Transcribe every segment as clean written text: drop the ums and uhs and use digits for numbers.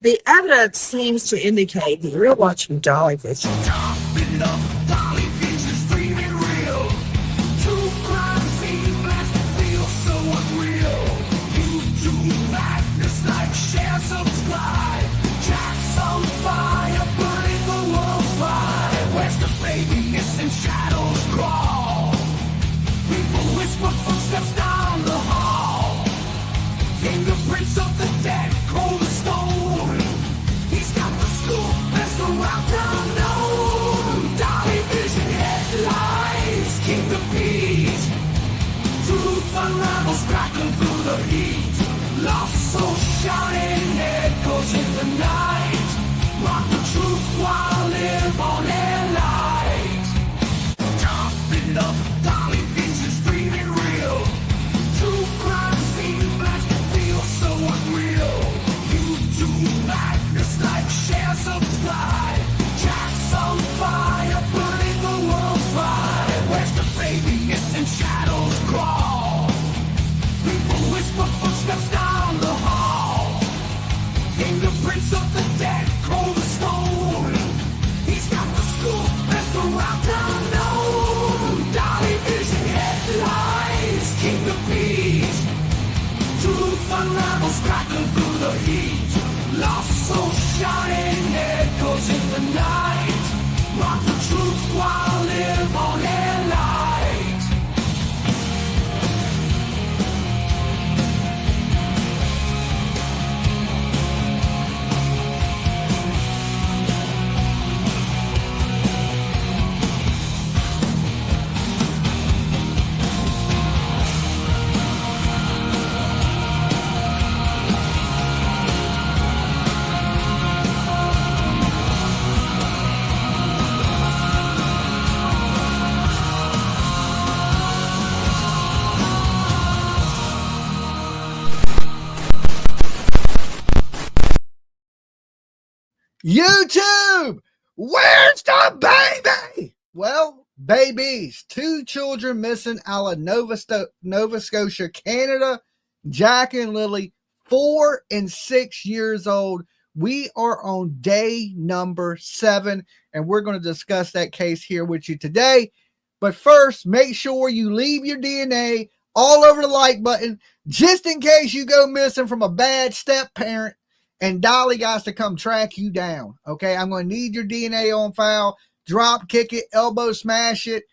The evidence seems to indicate that you're watching Dolly Vision. Topping up, Dolly Vision's dreaming real. True crime scene blast feel so unreal. YouTube madness like share, subscribe. Jack's on fire, burning the world's fire. Where's the baby missing shadows crawl? People whisper footsteps down the hall. Fingerprints of the dead, cold as stone. He's got the scoop, best around town known. Dolly Vision headlines, King the Beat. Truth unravels, crackling through the heat. Lost soul shining, echoes in the night. Rock the truth while live on air light. Topping up, Dolly Vision's dreaming real. True crime scene blast feel so unreal. YouTube madness like share, subscribe. Jack's on fire, burning the world's fire. Where's the baby missing shadows crawl? People whisper footsteps down the hall. Fingerprints of the dead, cold as stone. He's got the scoop, best around town known. Dolly Vision headlines, King the Beat. Truth unravels, crackling through the heat. Lost soul shining, echoes in the night. Rock the truth while live on air light. YouTube, where's the baby? Well, babies, 2 children missing out of Nova Scotia, Canada. Jack and Lily, 4 and 6 years old. We are on day number 7, and we're going to discuss that case here with you today. But first, make sure you leave your DNA all over the like button, just in case you go missing from a bad step parent and Dolly got to come track you down. Okay, I'm going to need your DNA on file. Drop kick it, elbow smash it.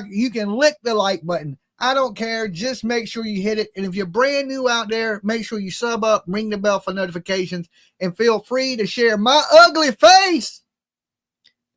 You can lick the like button. I don't care. Just make sure you hit it. And if you're brand new out there, make sure you sub up, ring the bell for notifications, and feel free to share my ugly face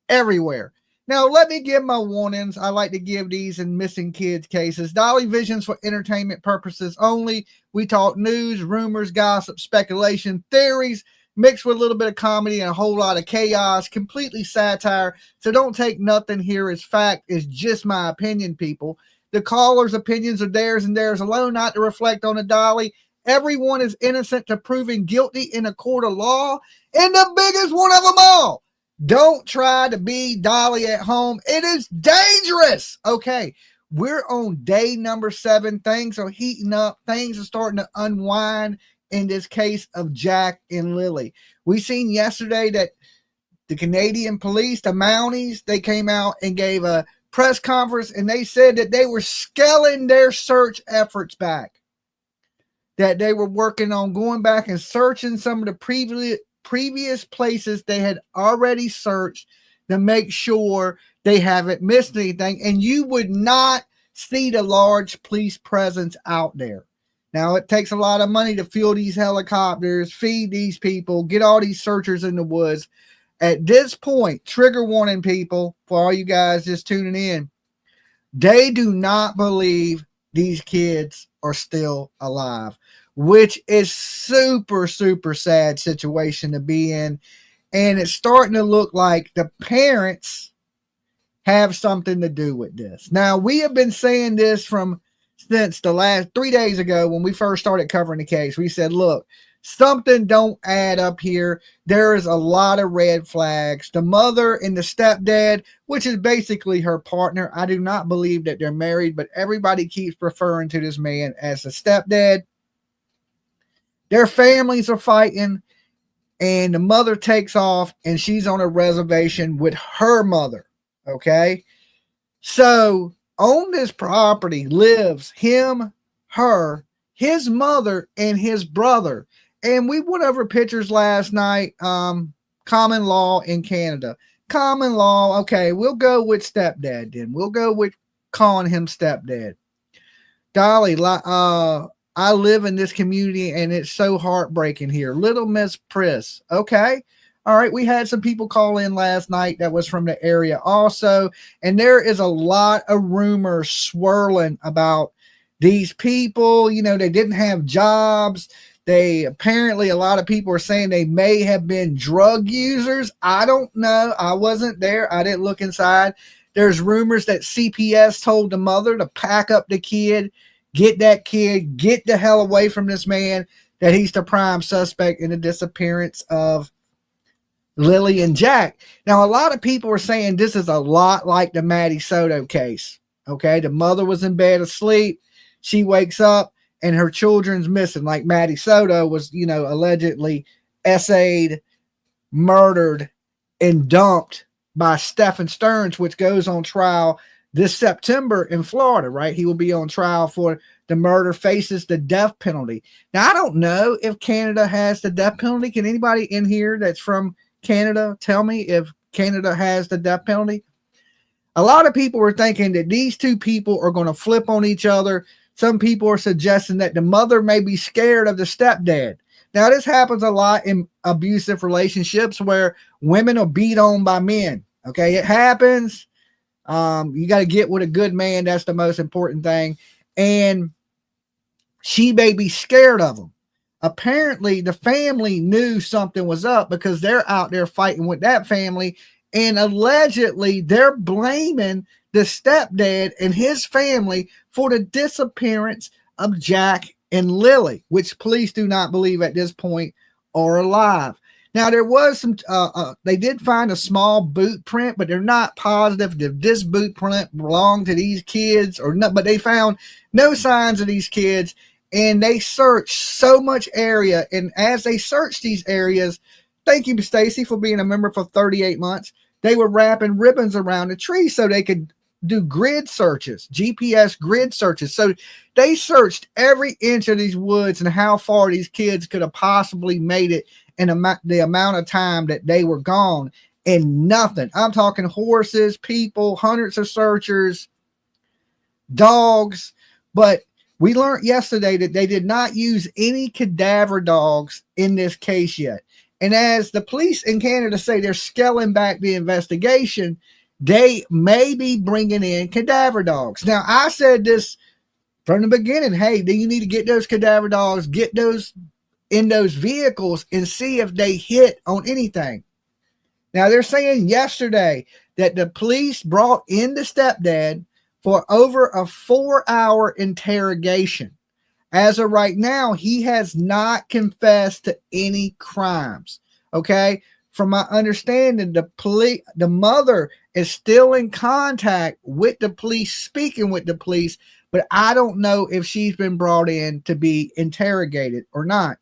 everywhere. Now, let me give my warnings. I like to give these in missing kids cases. Dolly Vision's for entertainment purposes only. We talk news, rumors, gossip, speculation, theories, mixed with a little bit of comedy and a whole lot of chaos, completely satire. So don't take nothing here as fact. It's just my opinion, people. The caller's opinions are theirs and theirs alone, not to reflect on a Dolly. Everyone is innocent to proven guilty in a court of law. And the biggest one of them all, don't try to be Dolly at home. It is dangerous. Okay, we're on day number 7. Things are heating up. Things are starting to unwind in this case of Jack and Lily. We seen yesterday that the Canadian police, the Mounties, they came out and gave a press conference, and they said that they were scaling their search efforts back. That they were working on going back and searching some of the previous places they had already searched to make sure they haven't missed anything. And you would not see the large police presence out there. Now, it takes a lot of money to fuel these helicopters, feed these people, get all these searchers in the woods. At this point, trigger warning, people, for all you guys just tuning in, they do not believe these kids are still alive, which is super, super sad situation to be in. And it's starting to look like the parents have something to do with this. Now, we have been saying this since the last 3 days ago when we first started covering the case. We said, look, something don't add up here. There is a lot of red flags. The mother and the stepdad, which is basically her partner, I do not believe that they're married, but everybody keeps referring to this man as the stepdad. Their families are fighting, and the mother takes off and she's on a reservation with her mother. Okay. So on this property lives him, her, his mother, and his brother. And we went over pictures last night. Common law in Canada. Common law. Okay, we'll go with stepdad then. We'll go with calling him stepdad. Dolly, I live in this community and it's so heartbreaking here. Little Miss Priss. Okay. All right. We had some people call in last night that was from the area also. And there is a lot of rumors swirling about these people. You know, they didn't have jobs. They apparently, a lot of people are saying they may have been drug users. I don't know. I wasn't there. I didn't look inside. There's rumors that CPS told the mother to pack up the kid, get that kid, get the hell away from this man, that he's the prime suspect in the disappearance of Lily and Jack. Now, a lot of people are saying this is a lot like the Maddie Soto case. Okay. The mother was in bed asleep. She wakes up and her children's missing. Like Maddie Soto was, you know, allegedly essayed, murdered, and dumped by Stephen Stearns, which goes on trial this September in Florida, right? He will be on trial for the murder, faces the death penalty. Now, I don't know if Canada has the death penalty. Can anybody in here that's from Canada tell me if Canada has the death penalty? A lot of people are thinking that these two people are going to flip on each other. Some people are suggesting that the mother may be scared of the stepdad. Now, this happens a lot in abusive relationships where women are beat on by men. Okay, it happens. You got to get with a good man. That's the most important thing. And she may be scared of him. Apparently, the family knew something was up because they're out there fighting with that family. And allegedly, they're blaming the stepdad and his family for the disappearance of Jack and Lily, which police do not believe at this point are alive. Now, there was some, they did find a small boot print, but they're not positive if this boot print belonged to these kids or not, but they found no signs of these kids, and they searched so much area. And as they searched these areas, thank you, Stacy, for being a member for 38 months. They were wrapping ribbons around the tree so they could do grid searches, GPS grid searches. So they searched every inch of these woods and how far these kids could have possibly made it in the amount of time that they were gone, and nothing. I'm talking horses, people, hundreds of searchers, dogs. But we learned yesterday that they did not use any cadaver dogs in this case yet. And as the police in Canada say they're scaling back the investigation, they may be bringing in cadaver dogs. Now, I said this from the beginning. Hey, do you need to get those cadaver dogs, get those in those vehicles and see if they hit on anything. Now, they're saying yesterday that the police brought in the stepdad for over a 4-hour interrogation. As of right now, he has not confessed to any crimes. Okay. From my understanding, the mother is still in contact with the police, speaking with the police, but I don't know if she's been brought in to be interrogated or not.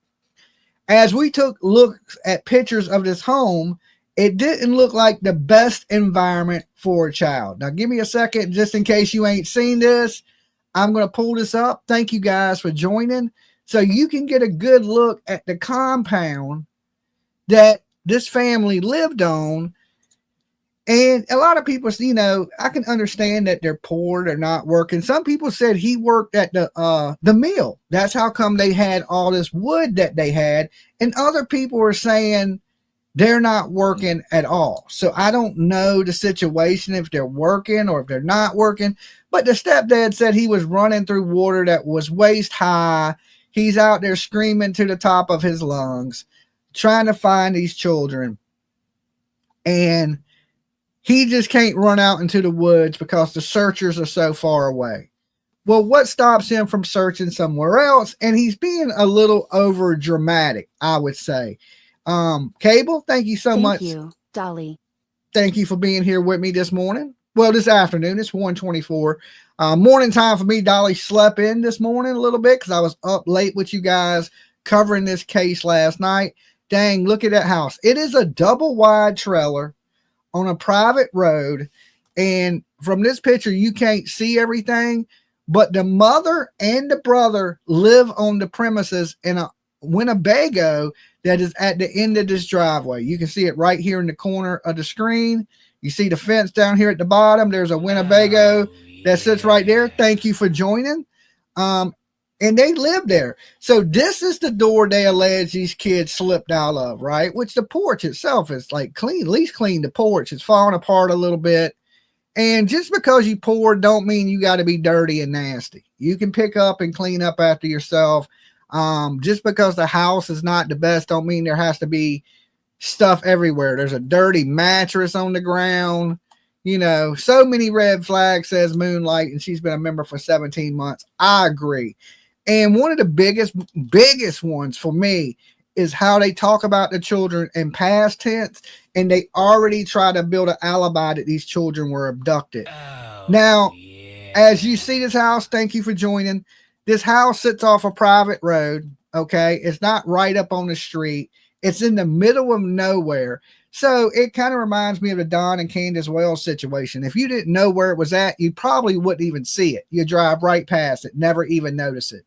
As we took looks at pictures of this home, it didn't look like the best environment for a child. Now, give me a second, just in case you ain't seen this. I'm going to pull this up. Thank you guys for joining. So you can get a good look at the compound that this family lived on. And a lot of people, you know, I can understand that they're poor, they're not working. Some people said he worked at the mill. That's how come they had all this wood that they had. And other people were saying they're not working at all. So I don't know the situation, if they're working or if they're not working. But the stepdad said he was running through water that was waist high. He's out there screaming to the top of his lungs, trying to find these children. And he just can't run out into the woods because the searchers are so far away. Well, what stops him from searching somewhere else? And he's being a little over dramatic, I would say. Cable, thank you so much. Thank you, Dolly. Thank you for being here with me this morning. Well, this afternoon. It's 1:24. Morning time for me. Dolly slept in this morning a little bit because I was up late with you guys covering this case last night. dang, look at that house. It is a double wide trailer on a private road. And from this picture, you can't see everything, but the mother and the brother live on the premises in a Winnebago that is at the end of this driveway. You can see it right here in the corner of the screen. You see the fence down here at the bottom. There's a Winnebago that sits right there. Thank you for joining. And they live there. So this is the door they allege these kids slipped out of, right? Which the porch itself is like clean, at least clean the porch. It's falling apart a little bit. And just because you poured don't mean you got to be dirty and nasty. You can pick up and clean up after yourself. Just because the house is not the best don't mean there has to be stuff everywhere. There's a dirty mattress on the ground. You know, so many red flags, says Moonlight, and she's been a member for 17 months. I agree. And one of the biggest ones for me is how they talk about the children in past tense, and they already try to build an alibi that these children were abducted. Now, as you see this house, thank you for joining. This house sits off a private road, okay? It's not right up on the street. It's in the middle of nowhere. So it kind of reminds me of the Don and Candace Wells situation. If you didn't know where it was at, you probably wouldn't even see it. You drive right past it, never even notice it.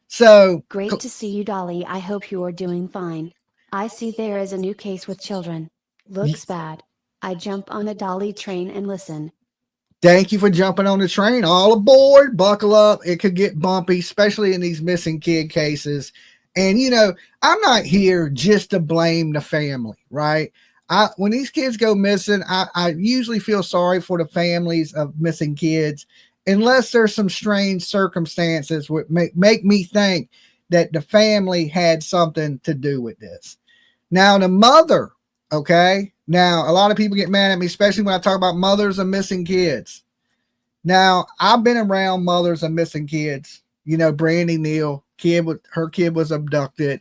So great to see you, Dolly. I hope you are doing fine. I see there is a new case with children. Looks bad. I jump on a Dolly train and listen. Thank you for jumping on the train. All aboard. Buckle up. It could get bumpy, especially in these missing kid cases. And, you know, I'm not here just to blame the family, right? When these kids go missing, I usually feel sorry for the families of missing kids, unless there's some strange circumstances which make me think that the family had something to do with this. Now, the mother, okay? Now, a lot of people get mad at me, especially when I talk about mothers of missing kids. Now, I've been around mothers of missing kids. You know, Brandy Neal, her kid was abducted.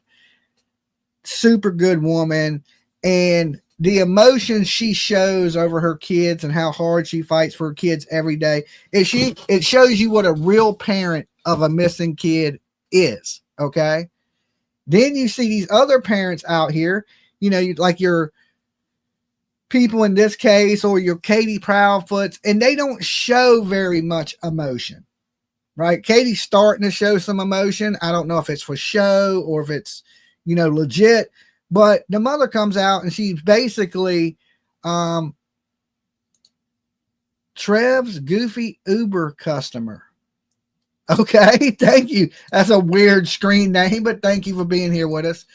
Super good woman. And the emotion she shows over her kids and how hard she fights for her kids every day, it shows you what a real parent of a missing kid is, okay? Then you see these other parents out here, you know, like your people in this case or your Katie Proudfoots, and they don't show very much emotion, right? Katie's starting to show some emotion. I don't know if it's for show or if it's, you know, legit. But the mother comes out and she's basically Trev's goofy Uber customer. Okay, thank you. That's a weird screen name, but thank you for being here with us.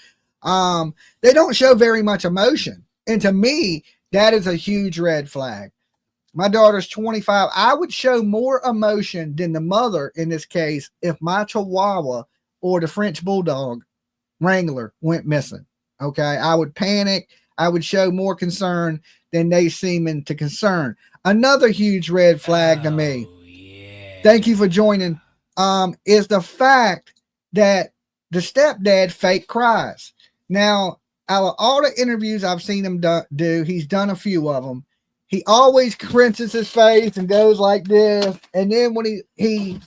They don't show very much emotion. And to me, that is a huge red flag. My daughter's 25. I would show more emotion than the mother in this case if my Chihuahua or the French Bulldog Wrangler went missing. Okay, I would panic. I would show more concern than they seeming to concern. Another huge red flag to me. Yeah. Thank you for joining. Is the fact that the stepdad fake cries. Now, out of all the interviews I've seen him do, he's done a few of them. He always clenches his face and goes like this, and then when he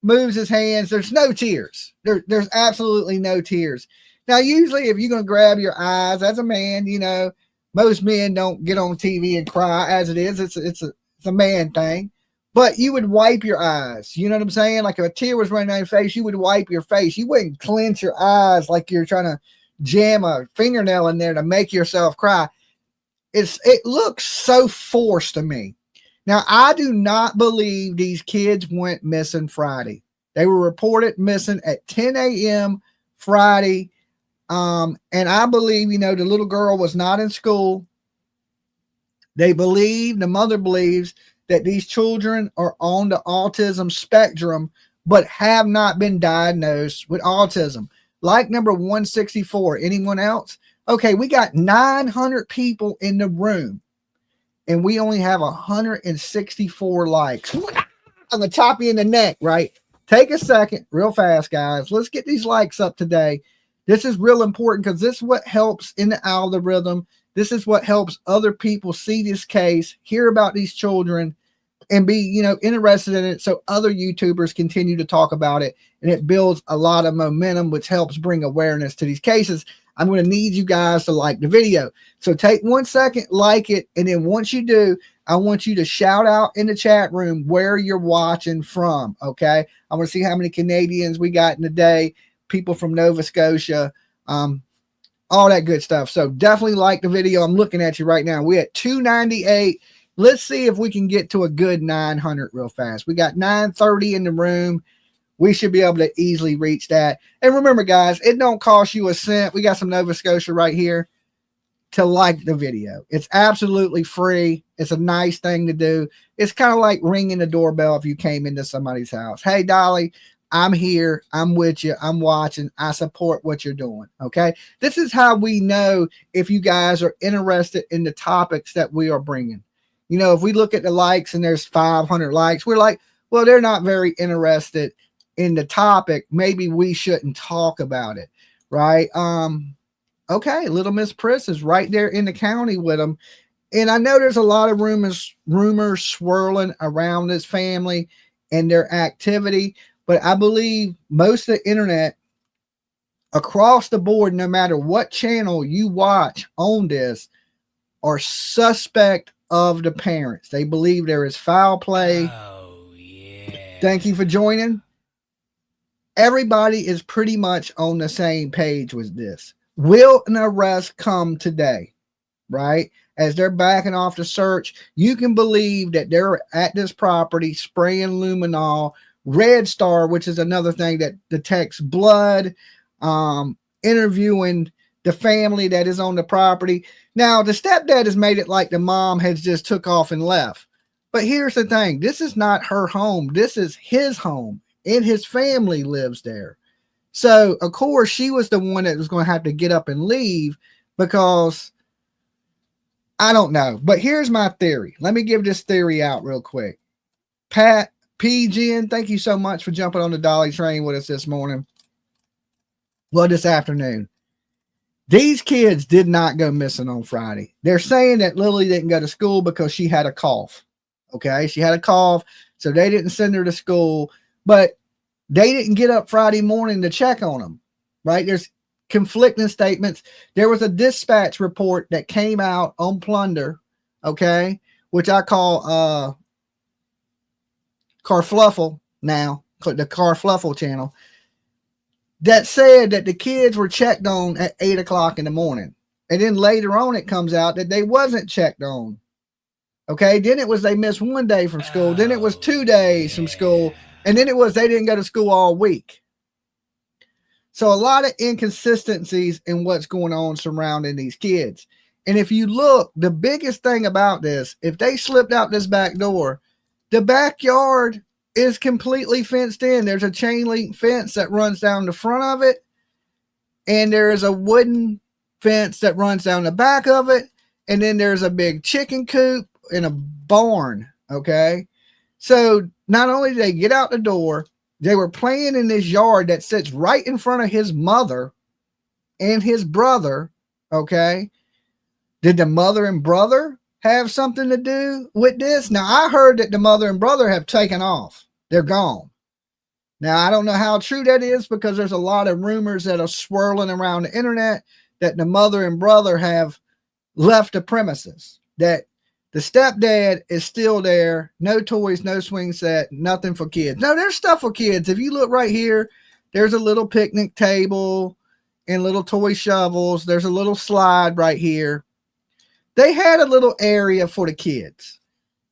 moves his hands, there's no tears. There's absolutely no tears. Now, usually if you're going to grab your eyes as a man, you know, most men don't get on TV and cry as it is. It's a man thing. But you would wipe your eyes. You know what I'm saying? Like if a tear was running down your face, you would wipe your face. You wouldn't clench your eyes like you're trying to jam a fingernail in there to make yourself cry. It looks so forced to me. Now, I do not believe these kids went missing Friday. They were reported missing at 10 a.m. Friday. And I believe, you know, the little girl was not in school. The mother believes that these children are on the autism spectrum, but have not been diagnosed with autism. Like number 164, anyone else? Okay, we got 900 people in the room, and we only have 164 likes. I'm going to chop you in the neck, right? Take a second, real fast, guys. Let's get these likes up today. This is real important because this is what helps in the algorithm. This is what helps other people see this case, hear about these children, and be, you know, interested in it so other YouTubers continue to talk about it. And it builds a lot of momentum, which helps bring awareness to these cases. I'm going to need you guys to like the video. So take 1 second, like it. And then once you do, I want you to shout out in the chat room where you're watching from. Okay. I want to see how many Canadians we got in the day, people from Nova Scotia, all that good stuff. So definitely like the video. I'm looking at you right now. We're at 298. Let's see if we can get to a good 900 real fast. We got 930 in the room. We should be able to easily reach that. And remember, guys, it don't cost you a cent. We got some Nova Scotia right here to like the video. It's absolutely free. It's a nice thing to do. It's kind of like ringing the doorbell if you came into somebody's house. Hey, Dolly, I'm here. I'm with you. I'm watching. I support what you're doing. Okay. This is how we know if you guys are interested in the topics that we are bringing. You know, if we look at the likes and there's 500 likes, we're like, well, they're not very interested in the topic. Maybe we shouldn't talk about it. Right. Okay. Little Miss Priss is right there in the county with them. And I know there's a lot of rumors swirling around this family and their activity, but I believe most of the internet across the board, no matter what channel you watch on this, are suspect of the parents. They believe there is foul play. Oh, yeah. Thank you for joining. Everybody is pretty much on the same page with this. Will an arrest come today? Right? As they're backing off the search, you can believe that they're at this property spraying luminol, Red Star, which is another thing that detects blood, interviewing the family that is on the property. Now, the stepdad has made it like the mom has just took off and left. But here's the thing. This is not her home. This is his home, and his family lives there. So, of course, she was the one that was going to have to get up and leave because I don't know. But here's my theory. Let me give this theory out real quick. Pat PGN, thank you so much for jumping on the Dolly train with us this morning. Well, this afternoon. These kids did not go missing on Friday. They're saying that Lily didn't go to school because she had a cough. Okay, she had a cough, so they didn't send her to school. But they didn't get up Friday morning to check on them, right? There's conflicting statements. There was a dispatch report that came out on Plunder, okay, which I call Carfluffle now, the Carfluffle channel, that said that the kids were checked on at 8 o'clock in the morning. And then later on, it comes out that they wasn't checked on. Okay, then it was they missed 1 day from school. Then it was 2 days from school. And then it was they didn't go to school all week. So a lot of inconsistencies in what's going on surrounding these kids. And if you look, the biggest thing about this, if they slipped out this back door, the backyard is completely fenced in. There's a chain link fence that runs down the front of it. And there is a wooden fence that runs down the back of it. And then there's a big chicken coop and a barn. Okay. So not only did they get out the door, they were playing in this yard that sits right in front of his mother and his brother. Okay. Did the mother and brother have something to do with this? Now, I heard that the mother and brother have taken off. They're gone. Now, I don't know how true that is because there's a lot of rumors that are swirling around the internet that the mother and brother have left the premises, that the stepdad is still there. No toys, no swing set, nothing for kids. No, there's stuff for kids. If you look right here, there's a little picnic table and little toy shovels. There's a little slide right here. They had a little area for the kids.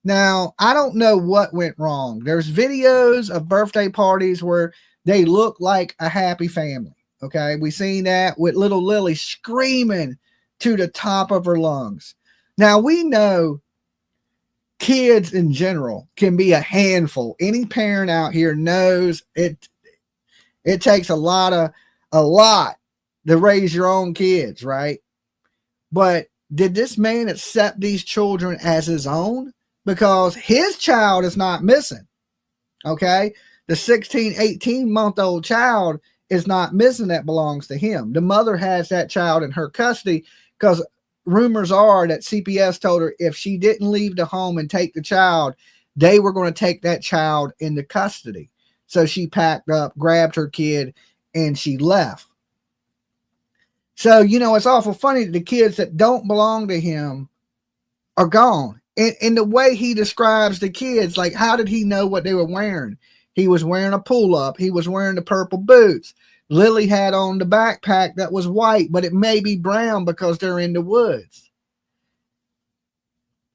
Now, I don't know what went wrong. There's videos of birthday parties where they look like a happy family. Okay, we seen that with little Lily screaming to the top of her lungs. Now, we know kids in general can be a handful. Any parent out here knows it takes a lot to raise your own kids, right? But did this man accept these children as his own? Because his child is not missing. Okay, the 16, 18-month-old child is not missing that belongs to him. The mother has that child in her custody because rumors are that CPS told her if she didn't leave the home and take the child, they were going to take that child into custody. So she packed up, grabbed her kid, and she left. So, it's awful funny that the kids that don't belong to him are gone. And the way he describes the kids, like, how did he know what they were wearing? He was wearing a pull-up. He was wearing the purple boots. Lily had on the backpack that was white, but it may be brown because they're in the woods.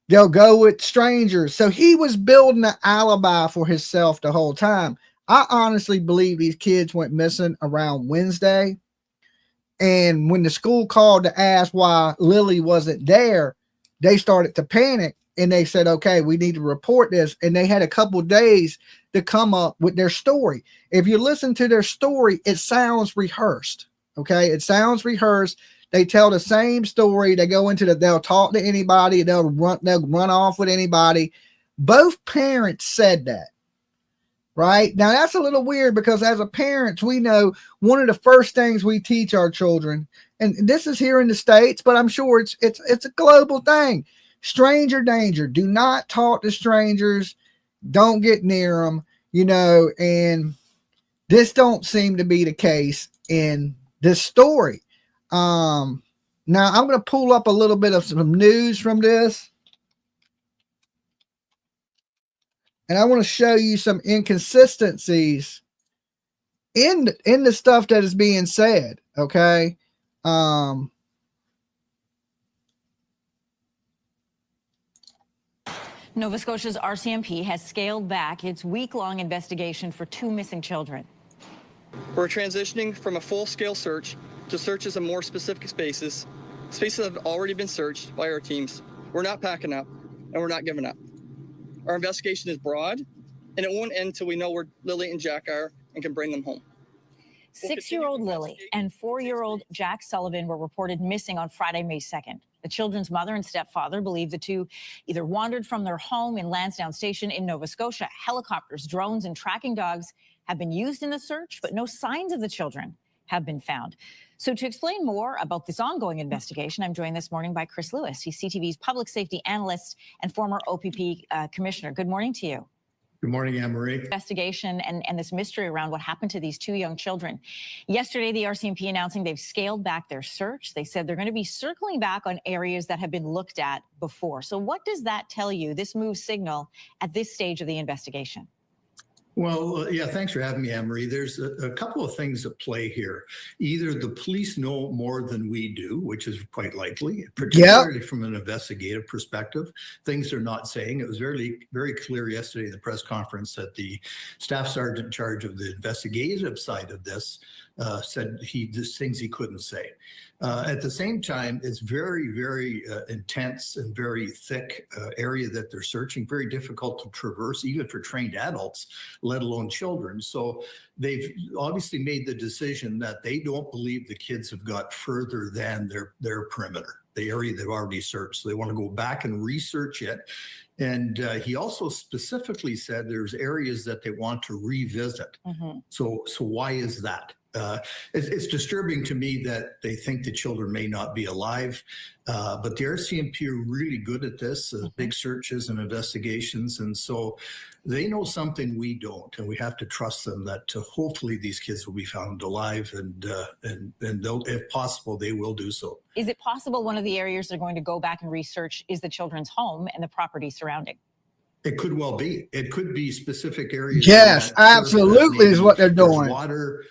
They'll go with strangers. So he was building an alibi for himself the whole time. I honestly believe these kids went missing around Wednesday. And when the school called to ask why Lily wasn't there, they started to panic and they said, okay, we need to report this. And they had a couple of days to come up with their story. If you listen to their story, it sounds rehearsed. Okay. It sounds rehearsed. They tell the same story. They go into they'll talk to anybody. They'll run off with anybody. Both parents said that. Right now, that's a little weird because as a parents, we know one of the first things we teach our children, and this is here in the States, but I'm sure it's a global thing. Stranger danger. Do not talk to strangers. Don't get near them. And this don't seem to be the case in this story. Now I'm going to pull up a little bit of some news from this. And I want to show you some inconsistencies in the stuff that is being said. Okay. Nova Scotia's RCMP has scaled back its week-long investigation for 2 missing children. We're transitioning from a full-scale search to searches of more specific spaces that have already been searched by our teams. We're not packing up, and we're not giving up. Our investigation is broad, and it won't end until we know where Lily and Jack are and can bring them home. 6-year-old Lily and 4-year-old Jack Sullivan were reported missing on Friday, May 2nd. The children's mother and stepfather believe the two either wandered from their home in Lansdowne Station in Nova Scotia. Helicopters, drones, and tracking dogs have been used in the search, but no signs of the children have been found. So to explain more about this ongoing investigation, I'm joined this morning by Chris Lewis. He's CTV's public safety analyst and former OPP commissioner. Good morning to you. Good morning, Anne-Marie. Investigation and this mystery around what happened to these 2 young children. Yesterday, the RCMP announcing they've scaled back their search. They said they're going to be circling back on areas that have been looked at before. So what does that tell you, this move signal at this stage of the investigation? Well, yeah, thanks for having me, Anne-Marie. There's a couple of things at play here. Either the police know more than we do, which is quite likely, particularly from an investigative perspective. Things they're not saying. It was very, very clear yesterday in the press conference that the staff sergeant in charge of the investigative side of this said just things he couldn't say. At the same time, it's very, very intense and very thick area that they're searching, very difficult to traverse, even for trained adults, let alone children. So they've obviously made the decision that they don't believe the kids have got further than their perimeter, the area they've already searched. So they want to go back and research it. And he also specifically said there's areas that they want to revisit. Mm-hmm. So why is that? It's disturbing to me that they think the children may not be alive, but the RCMP are really good at this, big searches and investigations, and so they know something we don't, and we have to trust them that hopefully these kids will be found alive, and if possible, they will do so. Is it possible one of the areas they're going to go back and research is the children's home and the property surrounding? It could well be. It could be specific areas. Yes, absolutely is what they're doing. Water,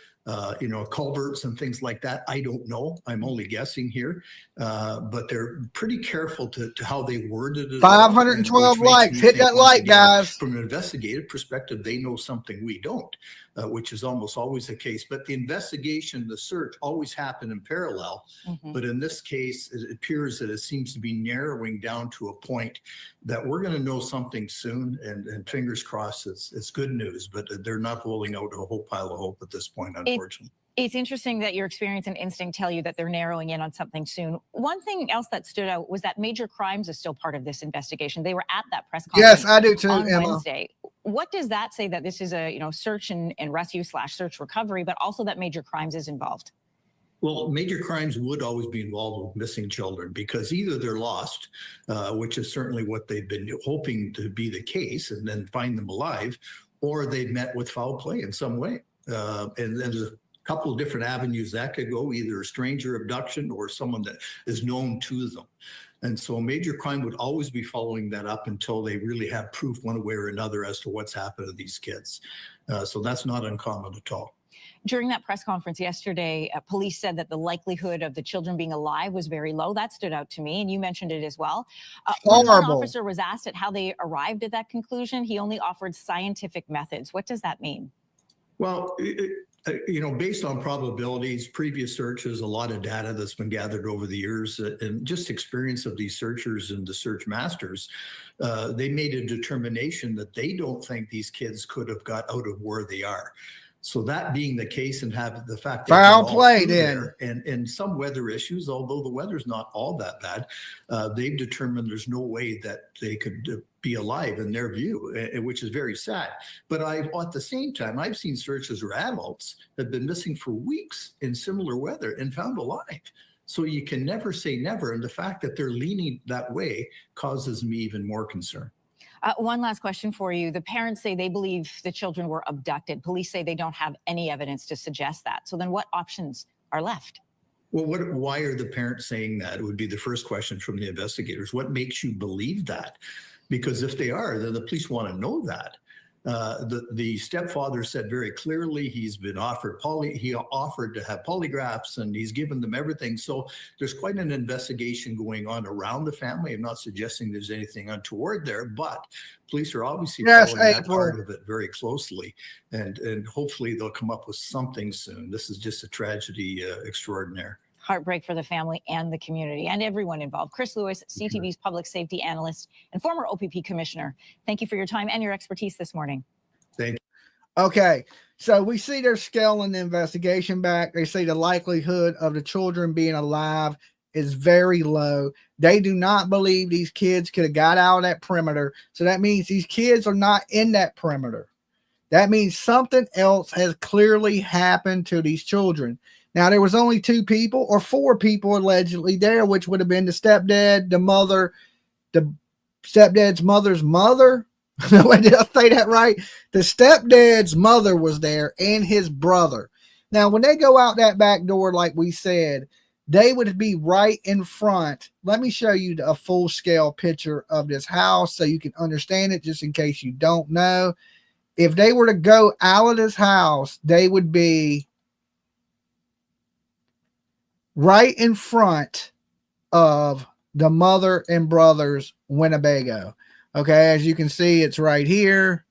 culverts and things like that. I don't know. I'm only guessing here, but they're pretty careful to how they worded it. 512 likes. Hit that like, guys. From an investigative perspective, they know something we don't, which is almost always the case. But the investigation, the search always happen in parallel. Mm-hmm. But in this case, it appears that it seems to be narrowing down to a point that we're going to know something soon. And fingers crossed, it's good news. But they're not holding out a whole pile of hope at this point, unfortunately. It's interesting that your experience and instinct tell you that they're narrowing in on something soon. One thing else that stood out was that major crimes is still part of this investigation. They were at that press conference. Yes, I do too, on Emma. Wednesday. What does that say that this is a search and rescue / search recovery, but also that major crimes is involved? Well, major crimes would always be involved with missing children because either they're lost, which is certainly what they've been hoping to be the case, and then find them alive, or they've met with foul play in some way. And there's couple of different avenues that could go, either a stranger abduction or someone that is known to them. And so a major crime would always be following that up until they really have proof one way or another as to what's happened to these kids. So that's not uncommon at all. During that press conference yesterday, police said that the likelihood of the children being alive was very low. That stood out to me, and you mentioned it as well. When one officer was asked at how they arrived at that conclusion, he only offered scientific methods. What does that mean? Well, based on probabilities, previous searches, a lot of data that's been gathered over the years, and just experience of these searchers and the search masters, they made a determination that they don't think these kids could have got out of where they are. So that being the case, and have the fact that foul play then, and some weather issues, although the weather's not all that bad, they've determined there's no way that they could be alive in their view, which is very sad. But at the same time, I've seen searches where adults have been missing for weeks in similar weather and found alive. So you can never say never, and the fact that they're leaning that way causes me even more concern. One last question for you. The parents say they believe the children were abducted. Police say they don't have any evidence to suggest that. So then what options are left? Well, why are the parents saying that? It would be the first question from the investigators. What makes you believe that? Because if they are, then the police want to know that. The stepfather said very clearly he's been offered he offered to have polygraphs, and he's given them everything. So there's quite an investigation going on around the family. I'm not suggesting there's anything untoward there, but police are obviously following that part of it very closely, and hopefully they'll come up with something soon. This is just a tragedy extraordinaire. Heartbreak for the family and the community and everyone involved. Chris Lewis, CTV's public safety analyst and former OPP commissioner. Thank you for your time and your expertise this morning. Thank you. Okay, so we see they're scaling the investigation back. They say the likelihood of the children being alive is very low. They do not believe these kids could have got out of that perimeter. So that means these kids are not in that perimeter. That means something else has clearly happened to these children. Now, there was only 2 people or 4 people allegedly there, which would have been the stepdad, the mother, the stepdad's mother's mother. Did I say that right? The stepdad's mother was there and his brother. Now, when they go out that back door, like we said, they would be right in front. Let me show you a full-scale picture of this house so you can understand it, just in case you don't know. If they were to go out of this house, they would be right in front of the mother and brother's Winnebago. Okay, as you can see, it's right here.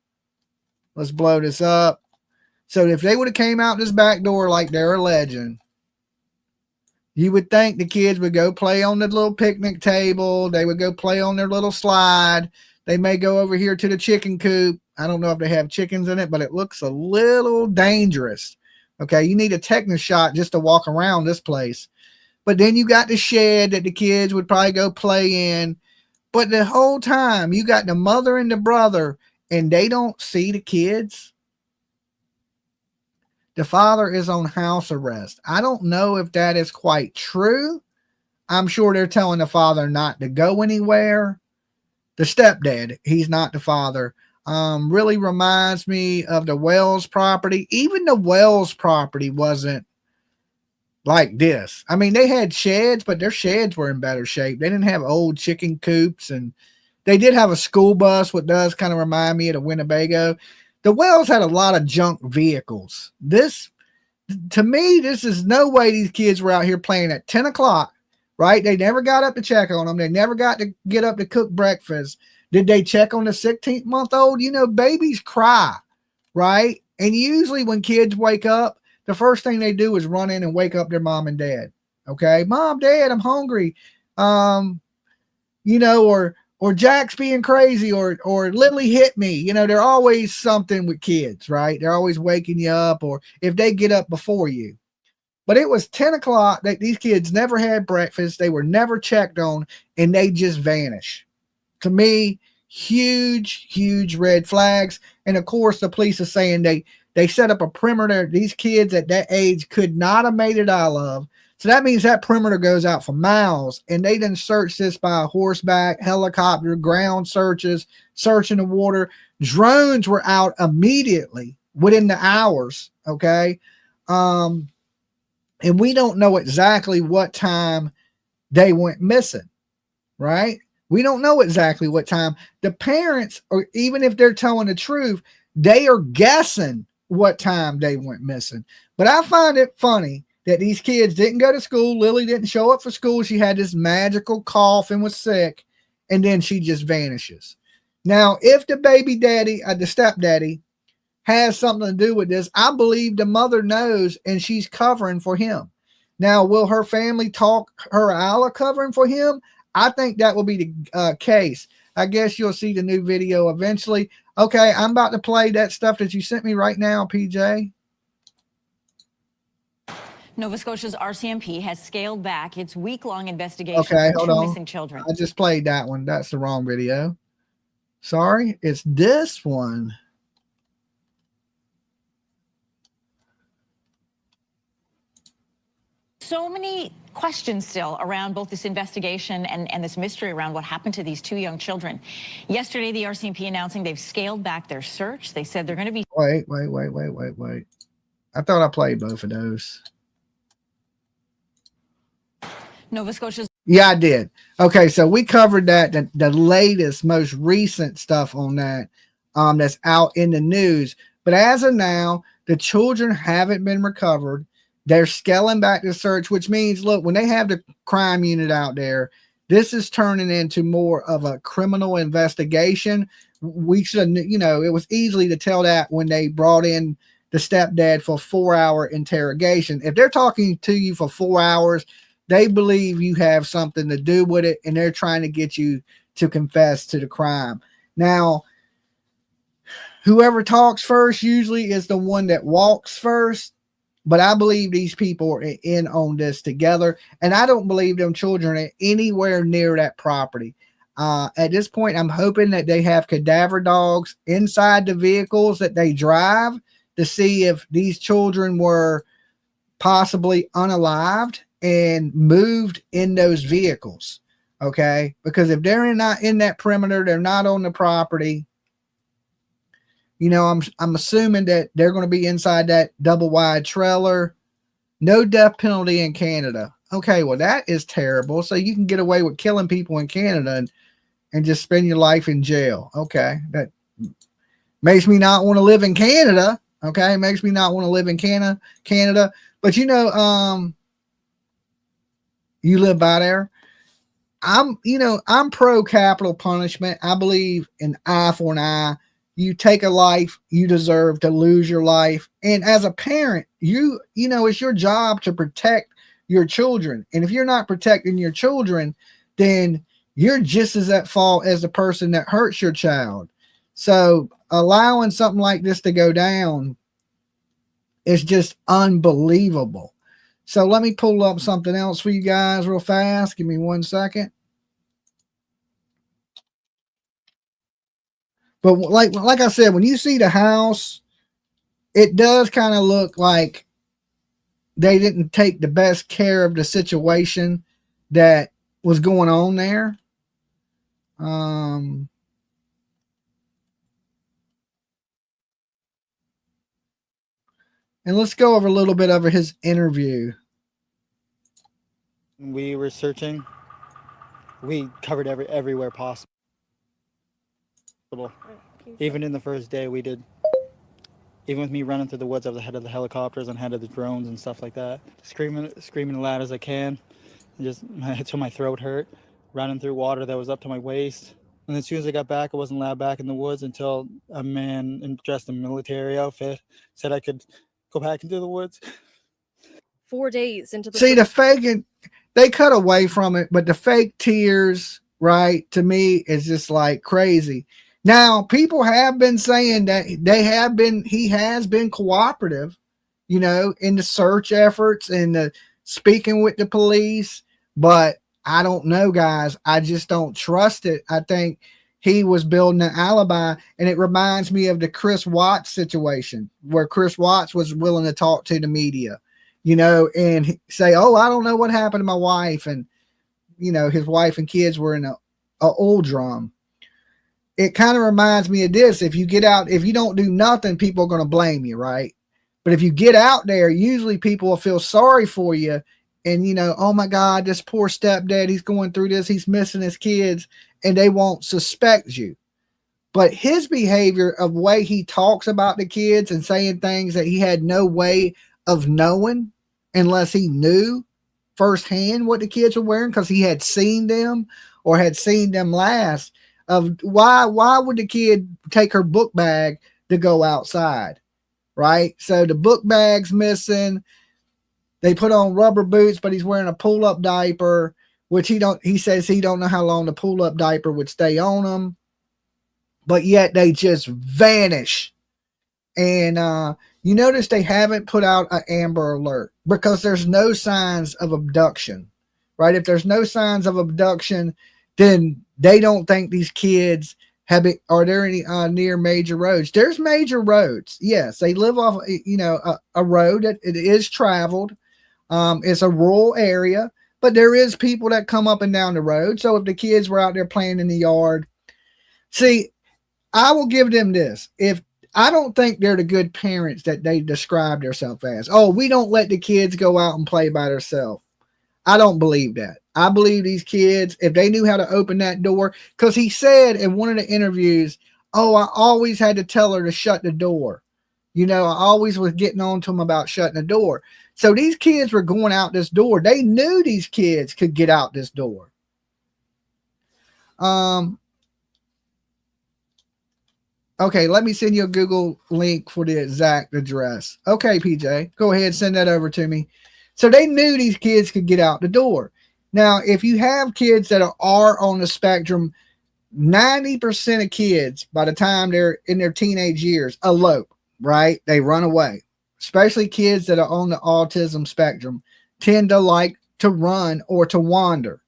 Let's blow this up. So if they would have came out this back door like they're alleging, you would think the kids would go play on the little picnic table. They would go play on their little slide. They may go over here to the chicken coop. I don't know if they have chickens in it, but it looks a little dangerous. Okay, you need a tetanus shot just to walk around this place. But then you got the shed that the kids would probably go play in. But the whole time, you got the mother and the brother, and they don't see the kids. The father is on house arrest. I don't know if that is quite true. I'm sure they're telling the father not to go anywhere. The stepdad, he's not the father. Really reminds me of the Wells property. Even the Wells property wasn't like this. I mean, they had sheds, but their sheds were in better shape. They didn't have old chicken coops, and they did have a school bus, what does kind of remind me of the Winnebago. The Wells had a lot of junk vehicles. This, to me, this is no way these kids were out here playing at 10 o'clock, right? They never got up to check on them. They never got to get up to cook breakfast. Did they check on the 16-month-old? You know, babies cry, right? And usually when kids wake up, the first thing they do is run in and wake up their mom and dad. Okay, Mom, Dad, I'm hungry. You know, or Jack's being crazy, or Lily hit me. You know, they're always something with kids, right? They're always waking you up, or if they get up before you. But it was 10 o'clock that these kids never had breakfast. They were never checked on, and they just vanish. To me, huge, huge red flags. And of course, the police are saying they set up a perimeter these kids at that age could not have made it out of. So that means that perimeter goes out for miles, and they didn't search this by horseback, helicopter, ground searches, searching the water. Drones were out immediately within the hours. Okay. And we don't know exactly what time they went missing, right? We don't know exactly what time. The parents, or even if they're telling the truth, they are guessing what time they went missing. But I find it funny that these kids didn't go to school. Lily didn't show up for school. She had this magical cough and was sick, and then she just vanishes. Now, if the baby daddy, the stepdaddy, has something to do with this, I believe the mother knows and she's covering for him. Now, will her family talk her out of covering for him? I think that will be the case. I guess you'll see the new video eventually. Okay, I'm about to play that stuff that you sent me right now, PJ. Nova Scotia's RCMP has scaled back its week-long investigation Okay, for hold two on. missing children. I just played that one. That's the wrong video. Sorry, it's this one. So many questions still around both this investigation and this mystery around what happened to these two young children. Yesterday, the RCMP announcing they've scaled back their search. They said they're going to be... Wait. I thought I played both of those. Nova Scotia's... Yeah, I did. Okay, so we covered that, the latest, most recent stuff on that that's out in the news. But as of now, the children haven't been recovered. They're scaling back the search, which means, look, when they have the crime unit out there, this is turning into more of a criminal investigation. We should, it was easily to tell that when they brought in the stepdad for a 4-hour interrogation. If they're talking to you for 4 hours, they believe you have something to do with it, and they're trying to get you to confess to the crime. Now, whoever talks first usually is the one that walks first. But I believe these people are in on this together. And I don't believe them children are anywhere near that property. At this point, I'm hoping that they have cadaver dogs inside the vehicles that they drive to see if these children were possibly unalived and moved in those vehicles. Okay. Because if they're not in that perimeter, they're not on the property. I'm assuming that they're going to be inside that double wide trailer. No death penalty in Canada. Okay, well, that is terrible. So you can get away with killing people in Canada and just spend your life in jail. Okay, that makes me not want to live in Canada. Okay, makes me not want to live in Canada. But you live by there. I'm pro capital punishment. I believe in eye for an eye. You take a life, you deserve to lose your life. And as a parent, it's your job to protect your children. And if you're not protecting your children, then you're just as at fault as the person that hurts your child. So allowing something like this to go down is just unbelievable. So let me pull up something else for you guys real fast. Give me 1 second. But like I said, when you see the house, it does kind of look like they didn't take the best care of the situation that was going on there. And let's go over a little bit of his interview. We were searching. We covered everywhere possible. Even in the first day, we did. Even with me running through the woods, I was ahead of the helicopters and ahead of the drones and stuff like that. Screaming as loud as I can, and just until my throat hurt. Running through water that was up to my waist. And as soon as I got back, I wasn't allowed back in the woods until a man dressed in military outfit said I could go back into the woods. 4 days into the the fake, they cut away from it, but the fake tears, right, to me is just like crazy. Now, people have been saying that he has been cooperative, in the search efforts and the speaking with the police, but I don't know, guys. I just don't trust it. I think he was building an alibi, and it reminds me of the Chris Watts situation where Chris Watts was willing to talk to the media, and say, oh, I don't know what happened to my wife. And, his wife and kids were in a oil drum. It kind of reminds me of this. If you get out, if you don't do nothing, people are going to blame you, right? But if you get out there, usually people will feel sorry for you. And, you know, oh my God, this poor stepdad, he's going through this. He's missing his kids, and they won't suspect you. But his behavior of way he talks about the kids and saying things that he had no way of knowing unless he knew firsthand what the kids were wearing because he had seen them or had seen them last, of why would the kid take her book bag to go outside, right? So the book bag's missing. They put on rubber boots, but he's wearing a pull-up diaper, which he says he don't know how long the pull-up diaper would stay on him. But yet they just vanish. And you notice they haven't put out an Amber Alert because there's no signs of abduction, right? If there's no signs of abduction, then they don't think these kids are there any near major roads. There's major roads. Yes, they live off, you know, a road that it is traveled. It's a rural area, but there is people that come up and down the road. So if the kids were out there playing in the yard, see, I will give them this. If I don't think they're the good parents that they describe themselves as. Oh, we don't let the kids go out and play by themselves. I don't believe that. I believe these kids, if they knew how to open that door, because he said in one of the interviews, oh, I always had to tell her to shut the door. You know, I always was getting on to them about shutting the door. So these kids were going out this door. They knew these kids could get out this door. Okay, let me send you a Google link for the exact address. Okay, PJ, go ahead, send that over to me. So they knew these kids could get out the door. Now, if you have kids that are on the spectrum, 90% of kids, by the time they're in their teenage years, elope, right? They run away. Especially kids that are on the autism spectrum tend to like to run or to wander.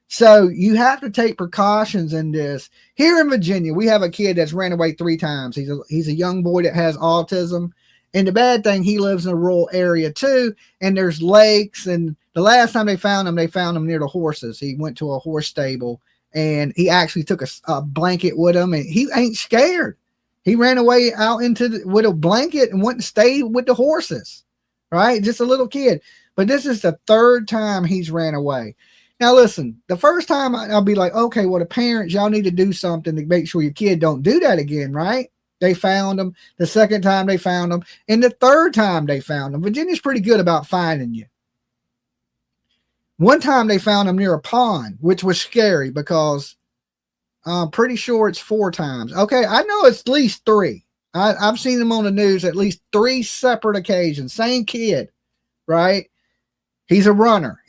So you have to take precautions in this. Here in Virginia, we have a kid that's ran away 3 times. He's a young boy that has autism. And the bad thing, he lives in a rural area too. And there's lakes. And the last time they found him near the horses. He went to a horse stable and he actually took a blanket with him, and he ain't scared. He ran away out with a blanket and went and stayed with the horses, right? Just a little kid. But this is the 3rd time he's ran away. Now, listen, the first time I'll be like, okay, well, the parents, y'all need to do something to make sure your kid don't do that again, right? They found him. The 2nd time they found him. And the 3rd time they found him. Virginia's pretty good about finding you. One time they found him near a pond, which was scary because I'm pretty sure it's 4 times. Okay, I know it's at least 3. I've seen them on the news at least 3 separate occasions. Same kid, right? He's a runner.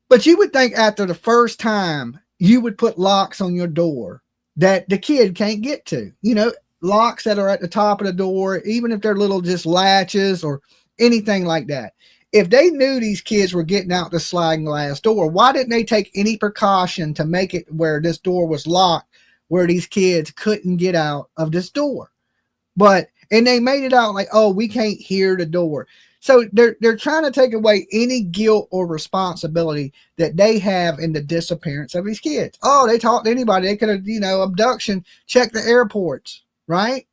But you would think after the first time, you would put locks on your door that the kid can't get to. You know, locks that are at the top of the door, even if they're little just latches or anything like that. If they knew these kids were getting out the sliding glass door, why didn't they take any precaution to make it where this door was locked, where these kids couldn't get out of this door? And they made it out like, oh, we can't hear the door. So they're trying to take away any guilt or responsibility that they have in the disappearance of these kids. Oh, they talked to anybody. They could have, abduction, check the airports, right?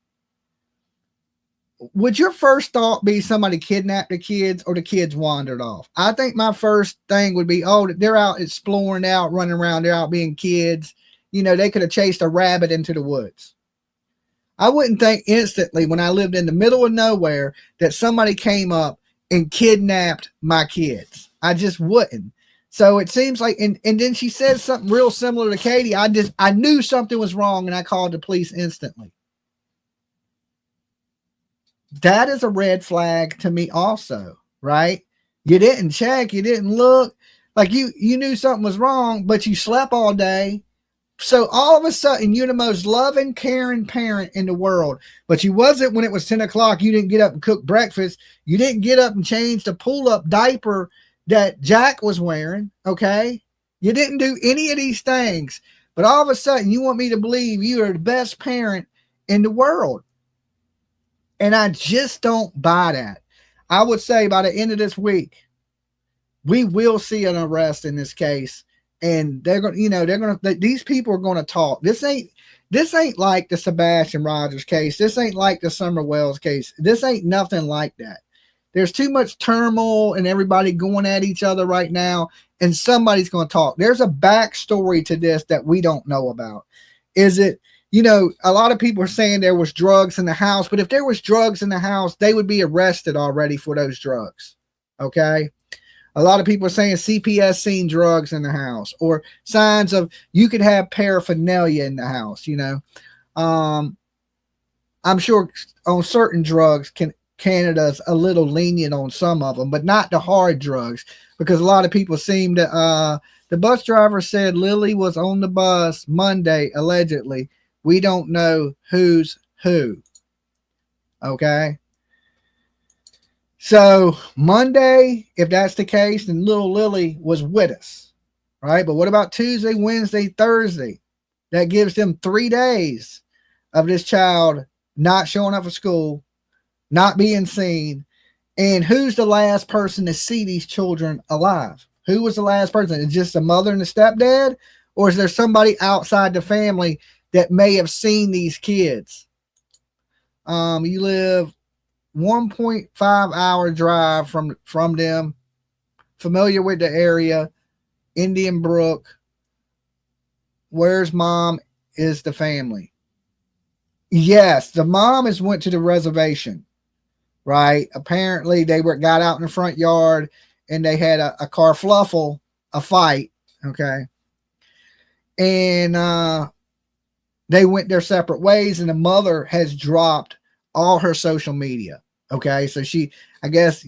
Would your first thought be somebody kidnapped the kids or the kids wandered off? I think my first thing would be, oh, they're out exploring, out running around, they're out being kids. They could have chased a rabbit into the woods. I wouldn't think instantly when I lived in the middle of nowhere that somebody came up and kidnapped my kids. I just wouldn't. So it seems like, and then she said something real similar to Katie. I knew something was wrong and I called the police instantly. That is a red flag to me also, right? You didn't check, you didn't look, like you knew something was wrong, but you slept all day. So all of a sudden, you're the most loving, caring parent in the world. But you wasn't when it was 10 o'clock. You didn't get up and cook breakfast. You didn't get up and change the pull-up diaper that Jack was wearing, okay? You didn't do any of these things. But all of a sudden, you want me to believe you are the best parent in the world. And I just don't buy that. I would say by the end of this week, we will see an arrest in this case. and they're going to, these people are going to talk. This ain't like the Sebastian Rogers case. This ain't like the Summer Wells case. This ain't nothing like that. There's too much turmoil and everybody going at each other right now, and somebody's going to talk. There's a backstory to this that we don't know about. Is it, a lot of people are saying there was drugs in the house, but if there was drugs in the house, they would be arrested already for those drugs. Okay. A lot of people are saying CPS seen drugs in the house, or signs of, you could have paraphernalia in the house. I'm sure on certain drugs, Canada's a little lenient on some of them, but not the hard drugs, because a lot of people seem to, the bus driver said Lily was on the bus Monday, allegedly. We don't know who's who. Okay. So Monday, if that's the case, then little Lily was with us. Right. But what about Tuesday, Wednesday, Thursday? That gives them 3 days of this child not showing up for school, not being seen. And who's the last person to see these children alive? Who was the last person? Is it just the mother and the stepdad? Or is there somebody outside the family that may have seen these kids? You live 1.5 hour drive from them, familiar with the area, Indian Brook. Where's mom? Is the family? Yes, the mom went to the reservation, right? Apparently they got out in the front yard and they had a carfluffle, a fight. Okay. And, they went their separate ways, and the mother has dropped all her social media. Okay. So I guess,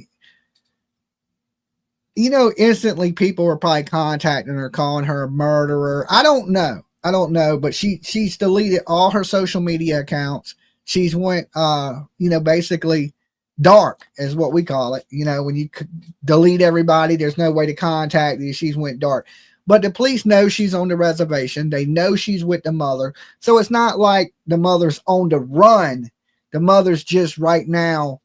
instantly people were probably contacting her, calling her a murderer. I don't know, but she's deleted all her social media accounts. She's went, basically dark is what we call it. When you delete everybody, there's no way to contact you. She's went dark. But the police know she's on the reservation. They know she's with the mother. So it's not like the mother's on the run. The mother's just right now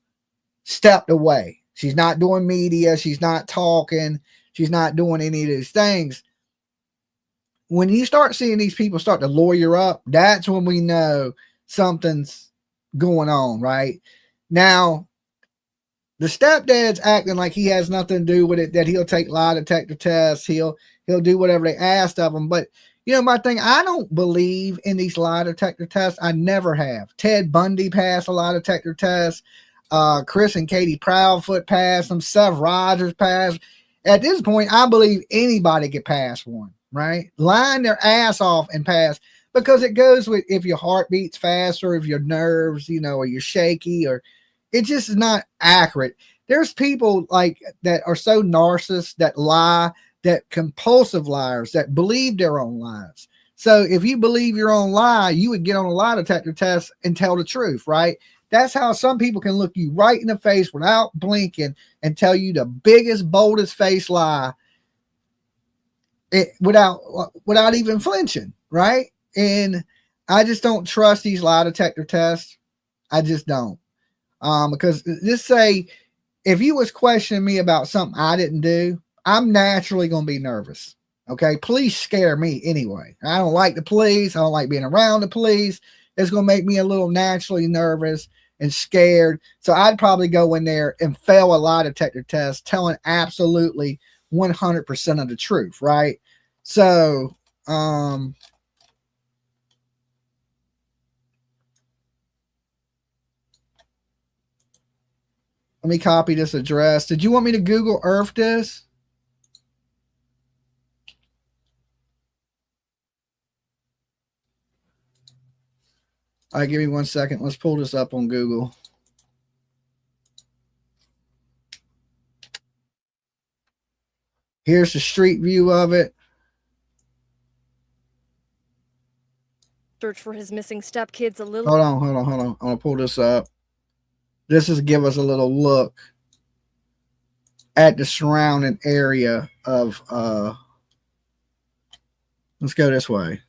stepped away. She's not doing media. She's not talking. She's not doing any of these things. When you start seeing these people start to lawyer up, that's when we know something's going on, right? Now, the stepdad's acting like he has nothing to do with it, that he'll take lie detector tests. He'll do whatever they asked of him. But, my thing, I don't believe in these lie detector tests. I never have. Ted Bundy passed a lie detector test. Chris and Katie Proudfoot passed them. Seth Rogers passed. At this point, I believe anybody could pass one, right? Line their ass off and pass, because it goes with if your heart beats fast, or if your nerves, or you're shaky, or it just is not accurate. There's people like that are so narcissists that lie, that compulsive liars that believe their own lies. So if you believe your own lie, you would get on a lie detector test and tell the truth, right? That's how some people can look you right in the face without blinking and tell you the biggest, boldest face lie without even flinching, right? And I just don't trust these lie detector tests. I just don't. Because just say, if you was questioning me about something I didn't do, I'm naturally going to be nervous. Okay. Police scare me anyway. I don't like the police. I don't like being around the police. It's going to make me a little naturally nervous and scared. So I'd probably go in there and fail a lie detector test, telling absolutely 100% of the truth. Right. So, let me copy this address. Did you want me to Google Earth this? All right, give me 1 second. Let's pull this up on Google. Here's the street view of it. Search for his missing stepkids a little. Hold on. I'm going to pull this up. This is give us a little look at the surrounding area of, let's go this way.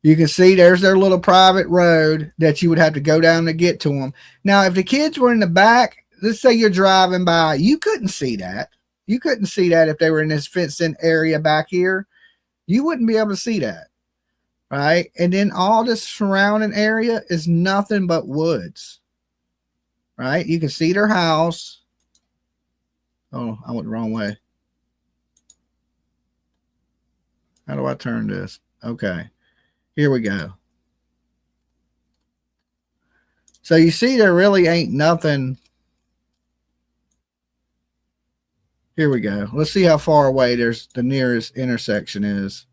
You can see there's their little private road that you would have to go down to get to them. Now, if the kids were in the back, let's say you're driving by, you couldn't see that. You couldn't see that if they were in this fenced-in area back here. You wouldn't be able to see that, right? And then all this surrounding area is nothing but woods, right? You can see their house. Oh, I went the wrong way. How do I turn this? Okay, here we go. So you see there really ain't nothing. Here we go. Let's see how far away there's the nearest intersection is.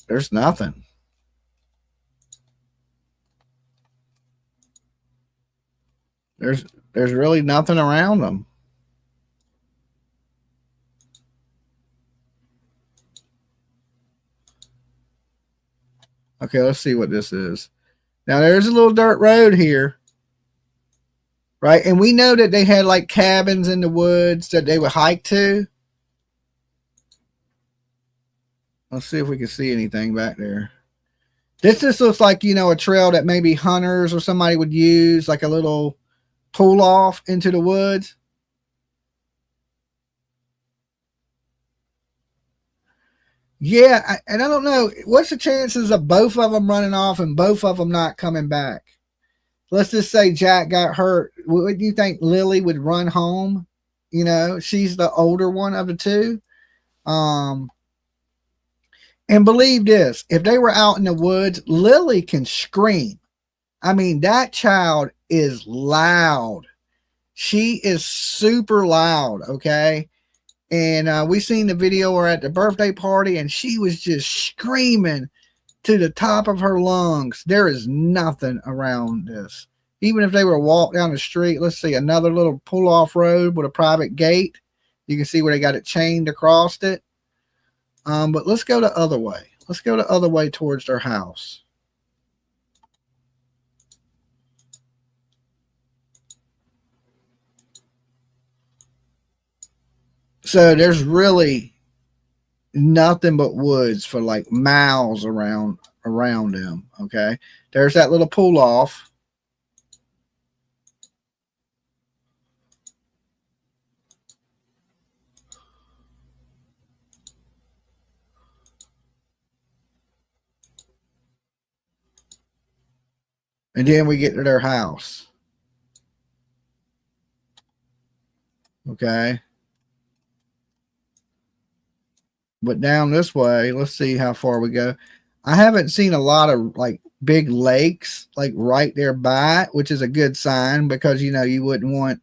There's nothing. There's really nothing around them. Okay, let's see what this is. Now there's a little dirt road here. Right? And we know that they had like cabins in the woods that they would hike to. Let's see if we can see anything back there. This just looks like, you know, a trail that maybe hunters or somebody would use, like a little pull off into the woods. Yeah, and I don't know. What's the chances of both of them running off and both of them not coming back? Let's just say Jack got hurt. Would you think Lily would run home? You know, she's the older one of the two. And believe this, if they were out in the woods, Lily can scream. I mean, that child is loud. She is super loud, okay? And we seen the video where at the birthday party, and she was just screaming to the top of her lungs. There is nothing around this. Even if they were to walk down the street, let's see, another little pull-off road with a private gate. You can see where they got it chained across it. But let's go the other way. Let's go the other way towards their house. So there's really nothing but woods for like miles around them. Okay, there's that little pull off. And then we get to their house. Okay. But down this way, let's see how far we go. I haven't seen a lot of like big lakes like right there by, which is a good sign because, you know, you wouldn't want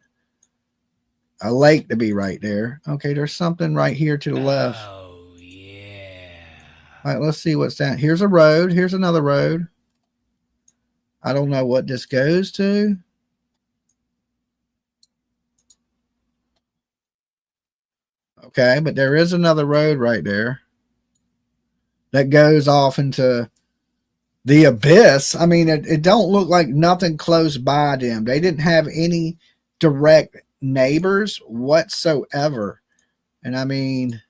a lake to be right there. Okay, there's something right here to the left. Oh, yeah. All right, let's see what's down. Here's a road. Here's another road. I don't know what this goes to. Okay, but there is another road right there that goes off into the abyss. I mean, it don't look like nothing close by them. They didn't have any direct neighbors whatsoever. And I mean,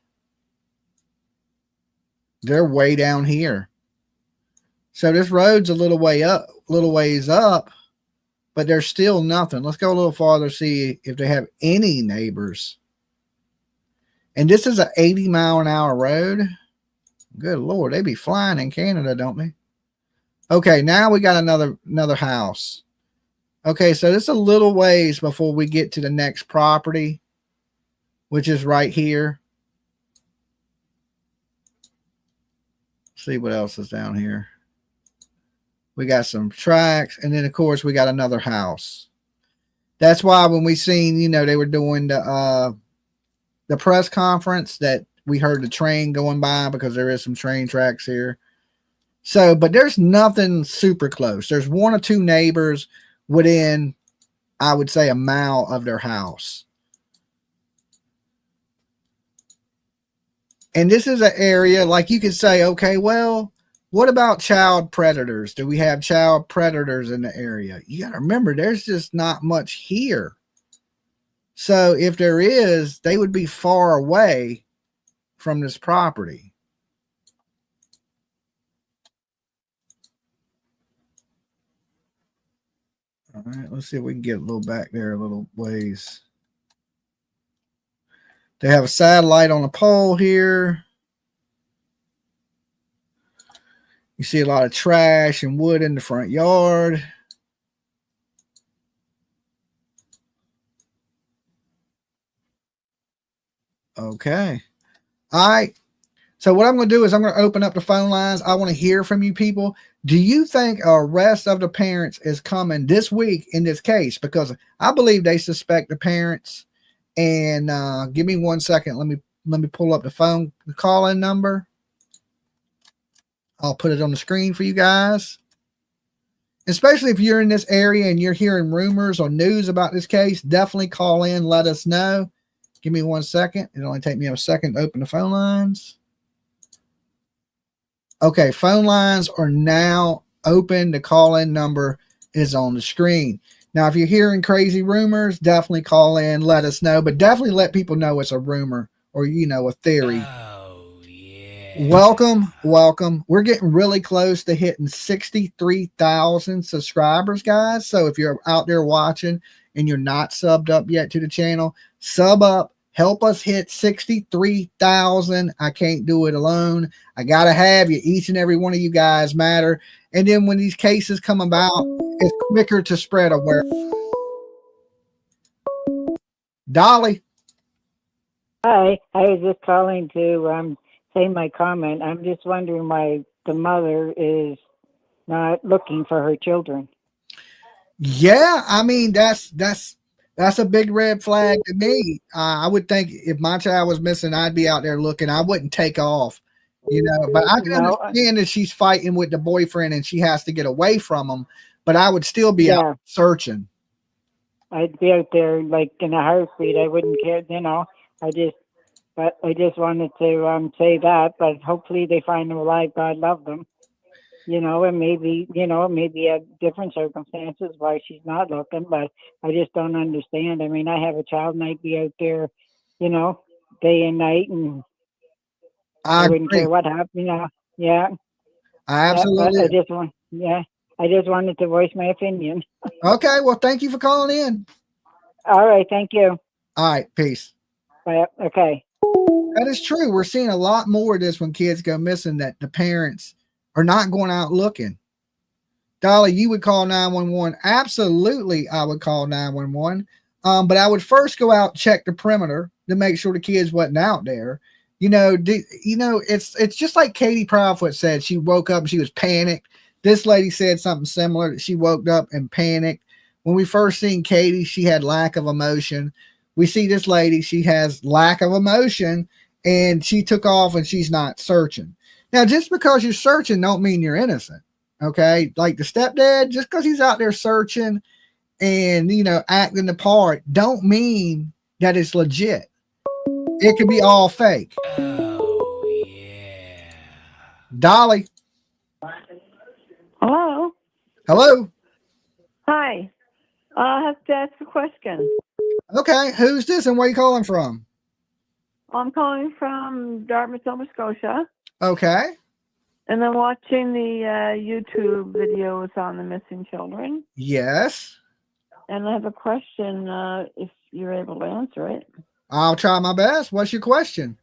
they're way down here. So this road's a little ways up, but there's still nothing. Let's go a little farther, see if they have any neighbors. And this is an 80-mile-an-hour road. Good Lord, they be flying in Canada, don't they? Okay, now we got another house. Okay, so this is a little ways before we get to the next property, which is right here. Let's see what else is down here. We got some tracks, and then of course we got another house. That's why when we seen, you know, they were doing the press conference, that we heard the train going by because there is some train tracks here. So, but there's nothing super close. There's one or two neighbors within, I would say, a mile of their house. And this is an area like you could say, okay, well, what about child predators? Do we have child predators in the area? You got to remember, there's just not much here. So if there is, they would be far away from this property. All right, let's see if we can get a little back there a little ways. They have a satellite on a pole here. You see a lot of trash and wood in the front yard. Okay. All right. So what I'm going to do is I'm going to open up the phone lines. I want to hear from you people. Do you think arrest of the parents is coming this week in this case? Because I believe they suspect the parents. And give me 1 second. Let me pull up the call-in number. I'll put it on the screen for you guys. Especially if you're in this area and you're hearing rumors or news about this case, definitely call in. Let us know. Give me 1 second. It'll only take me a second to open the phone lines. Okay, phone lines are now open. The call-in number is on the screen. Now, if you're hearing crazy rumors, definitely call in, let us know, but definitely let people know it's a rumor or, a theory. Oh, yeah. Welcome. We're getting really close to hitting 63,000 subscribers, guys. So if you're out there watching and you're not subbed up yet to the channel, sub up. Help us hit 63,000. I can't do it alone. I got to have you. Each and every one of you guys matter. And then when these cases come about, it's quicker to spread awareness. Dolly. Hi. I was just calling to say my comment. I'm just wondering why the mother is not looking for her children. Yeah, I mean, that's a big red flag to me. I would think if my child was missing, I'd be out there looking. I wouldn't take off, but I can understand that she's fighting with the boyfriend and she has to get away from him, but I would still be out searching. I'd be out there like in a heartbeat. I wouldn't care, I just wanted to say that, but hopefully they find them alive. God love them. And maybe different circumstances why she's not looking, but I just don't understand. I mean, I have a child and I'd be out there, day and night, and I wouldn't care what happened, Yeah. I absolutely. I just wanted to voice my opinion. Okay. Well, thank you for calling in. All right. Thank you. All right. Peace. Bye. Okay. That is true. We're seeing a lot more of this when kids go missing, that the parents are not going out looking. Dolly, you would call 911. Absolutely, I would call 911. But I would first go out, check the perimeter to make sure the kids wasn't out there. It's just like Katie Proudfoot said. She woke up and she was panicked. This lady said something similar, that she woke up and panicked. When we first seen Katie, she had lack of emotion. We see this lady, she has lack of emotion, and she took off and she's not searching. Now, just because you're searching don't mean you're innocent, okay? Like the stepdad, just because he's out there searching and, acting the part, don't mean that it's legit. It could be all fake. Oh, yeah. Dolly. Hello. Hello. Hi. I have to ask a question. Okay. Who's this and where are you calling from? I'm calling from Dartmouth, Nova Scotia. Okay. And I'm watching the YouTube videos on the missing children. Yes. And I have a question, if you're able to answer it. I'll try my best. What's your question?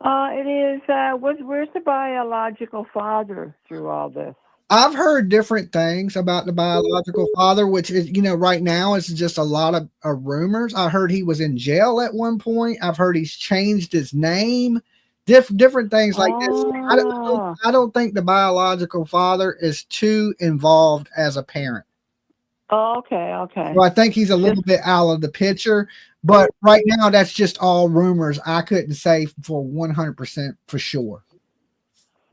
It is, where's the biological father through all this? I've heard different things about the biological father, which is, right now it's just a lot of rumors. I heard he was in jail at one point. I've heard he's changed his name. Different things like this. I don't think the biological father is too involved as a parent. Oh, okay. So I think he's a little bit out of the picture, but right now that's just all rumors. I couldn't say for 100% for sure.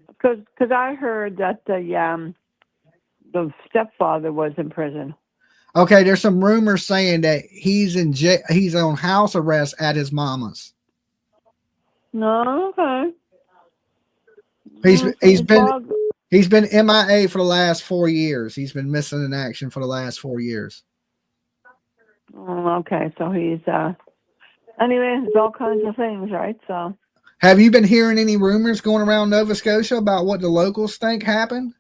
Because I heard that the stepfather was in prison. Okay, there's some rumors saying that he's in jail. He's on house arrest at his mama's. No, okay. He's been MIA for the last 4 years. He's been missing in action for the last 4 years. Oh, okay, so he's anyway, there's all kinds of things, right? So have you been hearing any rumors going around Nova Scotia about what the locals think happened?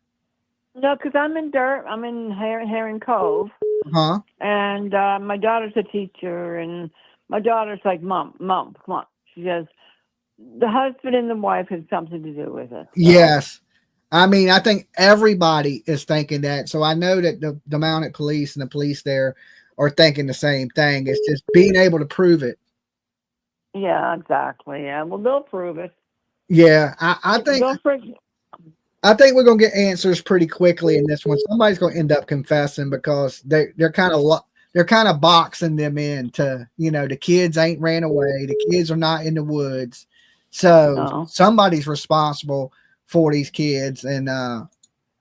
No, because I'm in Herring Cove. Uh-huh. And my daughter's a teacher, and my daughter's like, Mom, come on. She says, the husband and the wife had something to do with it. So. Yes. I mean, I think everybody is thinking that. So I know that the mounted police and the police there are thinking the same thing. It's just being able to prove it. Yeah, exactly. Yeah, well, they'll prove it. Yeah, I think we're gonna get answers pretty quickly in this one. Somebody's gonna end up confessing because they're kind of boxing them in to, the kids ain't ran away, the kids are not in the woods, so somebody's responsible for these kids, and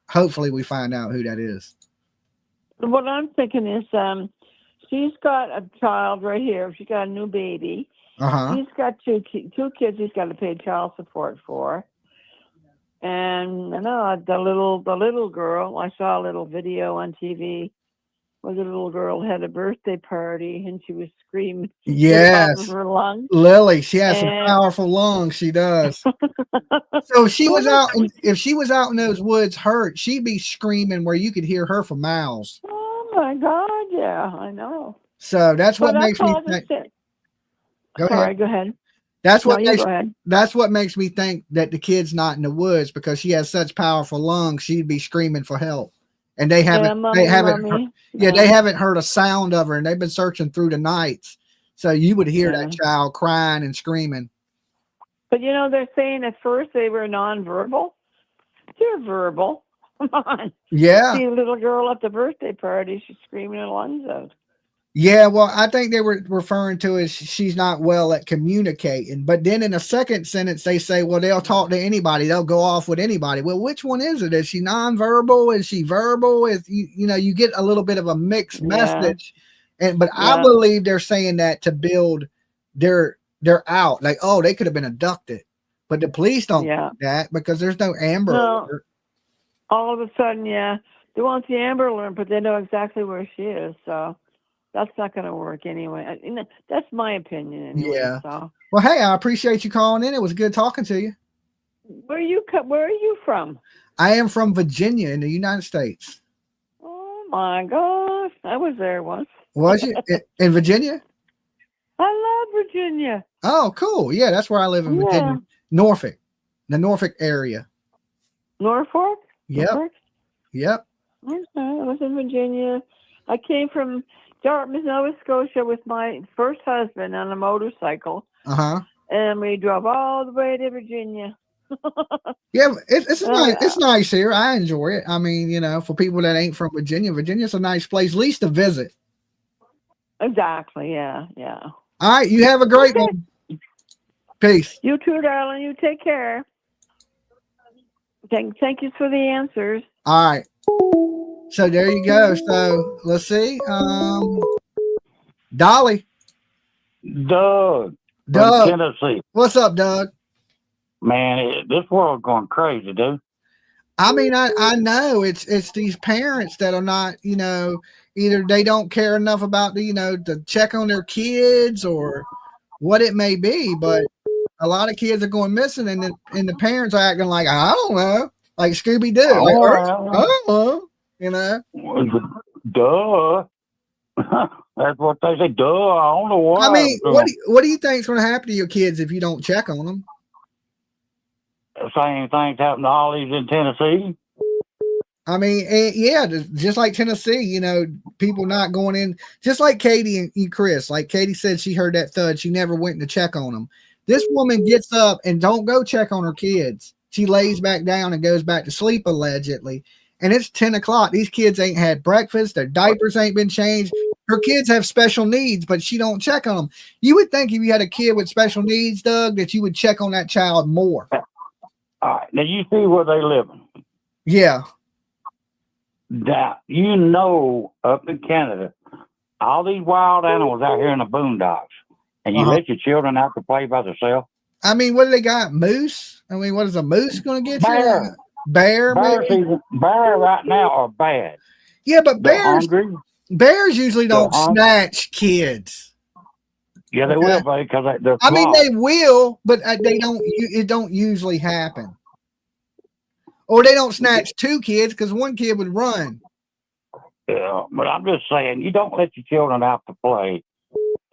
hopefully we find out who that is. What I'm thinking is, she's got a child right here. She's got a new baby. He's got two kids he's got to pay child support for. And I know the little girl, I saw a little video on TV where the little girl had a birthday party and she was screaming. Yes. Her lungs. Lily, she has some powerful lungs. She does. So if she was out in those woods hurt, she'd be screaming where you could hear her for miles. Oh my God. Yeah, I know. So that's what makes me think. Go ahead. That's what makes me think that the kid's not in the woods, because she has such powerful lungs. She'd be screaming for help, and they haven't heard a sound of her, and they've been searching through the nights. So you would hear that child crying and screaming. But they're saying at first they were nonverbal. They're verbal. Come on. Yeah. See a little girl at the birthday party, she's screaming her lungs out. Yeah, well, I think they were referring to as she's not well at communicating. But then in the second sentence, they say, well, they'll talk to anybody. They'll go off with anybody. Well, which one is it? Is she nonverbal? Is she verbal? Is you get a little bit of a mixed message. But I believe they're saying that to build their out. Like, oh, they could have been abducted. But the police don't do that because there's no Amber Alert. All of a sudden, they want the Amber Alert, but they know exactly where she is. So that's not going to work anyway. That's my opinion anyway. Yeah. So. Well, hey, I appreciate you calling in. It was good talking to you. Where are you from? I am from Virginia in the United States. Oh my gosh. I was there once. Was you in Virginia? I love Virginia. Oh, cool. Yeah, that's where I live in Virginia. Norfolk. The Norfolk area. Norfolk? Yep. Norfolk? Yep. I was in Virginia. I came from Dartmouth, Nova Scotia with my first husband on a motorcycle. And we drove all the way to Virginia. Yeah, it's nice here. I enjoy it. I mean, for people that ain't from Virginia, Virginia's a nice place, at least to visit. Exactly. Yeah. All right, you have a great one. Peace. You too, darling. You take care. Thank you for the answers. All right. So there you go. So let's see. Dolly. Doug. From Tennessee. What's up, Doug? Man, this world's going crazy, dude. I mean, I know it's these parents that are not, either they don't care enough about to check on their kids or what it may be, but a lot of kids are going missing, and the parents are acting like, I don't know, like Scooby Doo. Duh. That's what they say. Duh. I don't know what. I mean, what do you think is going to happen to your kids if you don't check on them? The same things happen to Hollies in Tennessee. I mean, yeah, just like Tennessee, people not going in, just like Katie and Chris. Like Katie said, she heard that thud. She never went to check on them. This woman gets up and don't go check on her kids. She lays back down and goes back to sleep, allegedly. And it's 10 o'clock. These kids ain't had breakfast. Their diapers ain't been changed. Her kids have special needs, but she don't check on them. You would think if you had a kid with special needs, Doug, that you would check on that child more. All right. Now, you see where they live. Yeah. Now, up in Canada, all these wild animals out here in the boondocks, and you let your children out to play by themselves. I mean, what do they got? Moose? I mean, what is a moose going to get you? Bear right now are bad. Yeah, but bears usually don't snatch kids. Yeah, they will, because they're. I mean, they will, but they don't. It don't usually happen. Or they don't snatch two kids because one kid would run. Yeah, but I'm just saying, you don't let your children out to play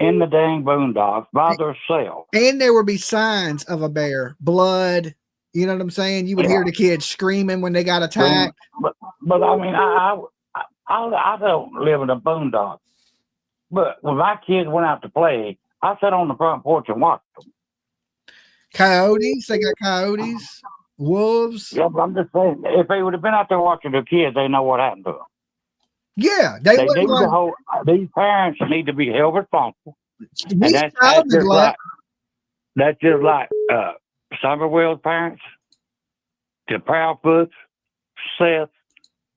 in the dang boondocks by themselves. And there would be signs of a bear, blood. You know what I'm saying? You would hear the kids screaming when they got attacked. But I mean, I don't live in the boondocks. But when my kids went out to play, I sat on the front porch and watched them. Coyotes? They got coyotes? Wolves? Yeah, but I'm just saying, if they would have been out there watching their kids, they know what happened to them. Yeah, they need to hold, these parents need to be held responsible. And that's just like Somerville's parents, the Proudfoots, Seth,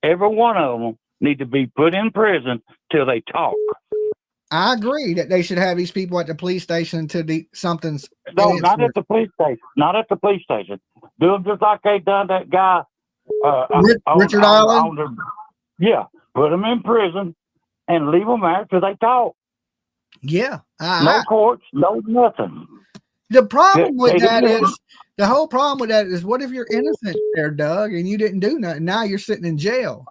every one of them need to be put in prison till they talk. I agree that they should have these people at the police station until something's. No, not at the police station. Not at the police station. Do them just like they done that guy. Richard Island? Yeah, put them in prison and leave them there till they talk. Yeah. No courts, no nothing. The problem with that is, the whole problem with that is, what if you're innocent there, Doug, and you didn't do nothing? Now you're sitting in jail.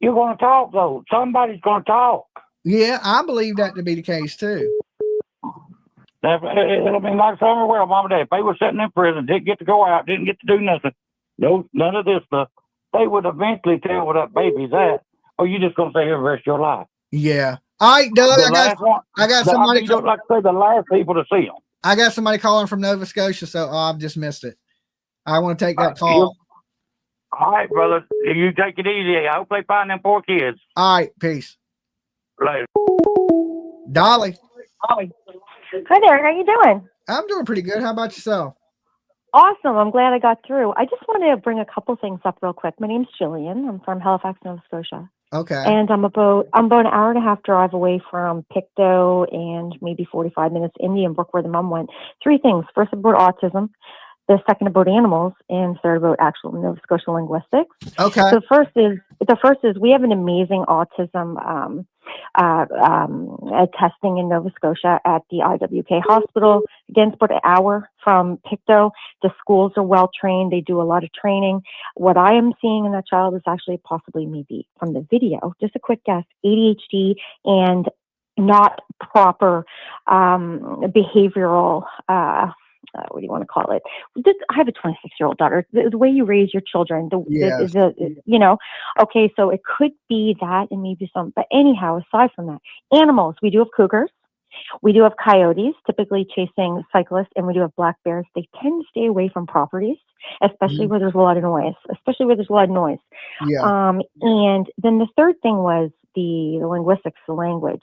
You're going to talk, though. Somebody's going to talk. Yeah, I believe that to be the case, too. I mean, like Somerville, Mom and Dad, if they were sitting in prison, didn't get to go out, didn't get to do nothing, none of this stuff, they would eventually tell where that baby's at, or you just going to stay here the rest of your life. Yeah. All right, Doug, I got somebody. Like I say, the last people to see them. I got somebody calling from Nova Scotia, so I've just missed it. I want to take that call. All right, brother. You take it easy. I hope they find them poor kids. All right, peace. Later. Dolly. Hi there. How you doing? I'm doing pretty good. How about yourself? Awesome. I'm glad I got through. I just wanted to bring a couple things up real quick. My name's Jillian. I'm from Halifax, Nova Scotia. Okay. And I'm about an hour and a half drive away from Pictou and maybe 45 minutes Indian Brook, where the mom went. Three things. First, about autism. The second, about animals, and third, about actual Nova Scotia linguistics. Okay. So the first is we have an amazing autism testing in Nova Scotia at the IWK hospital. Again, it's about an hour from Pictou. The schools are well trained. They do a lot of training. What I am seeing in that child is actually possibly maybe from the video, just a quick guess, ADHD and not proper behavioral what do you want to call it? I have a 26-year-old daughter. The way you raise your children, okay, so it could be that and maybe some, but anyhow, aside from that, animals, we do have cougars. We do have coyotes, typically chasing cyclists, and we do have black bears. They tend to stay away from properties, especially where there's a lot of noise, Yeah. And then the third thing was the linguistics, the language.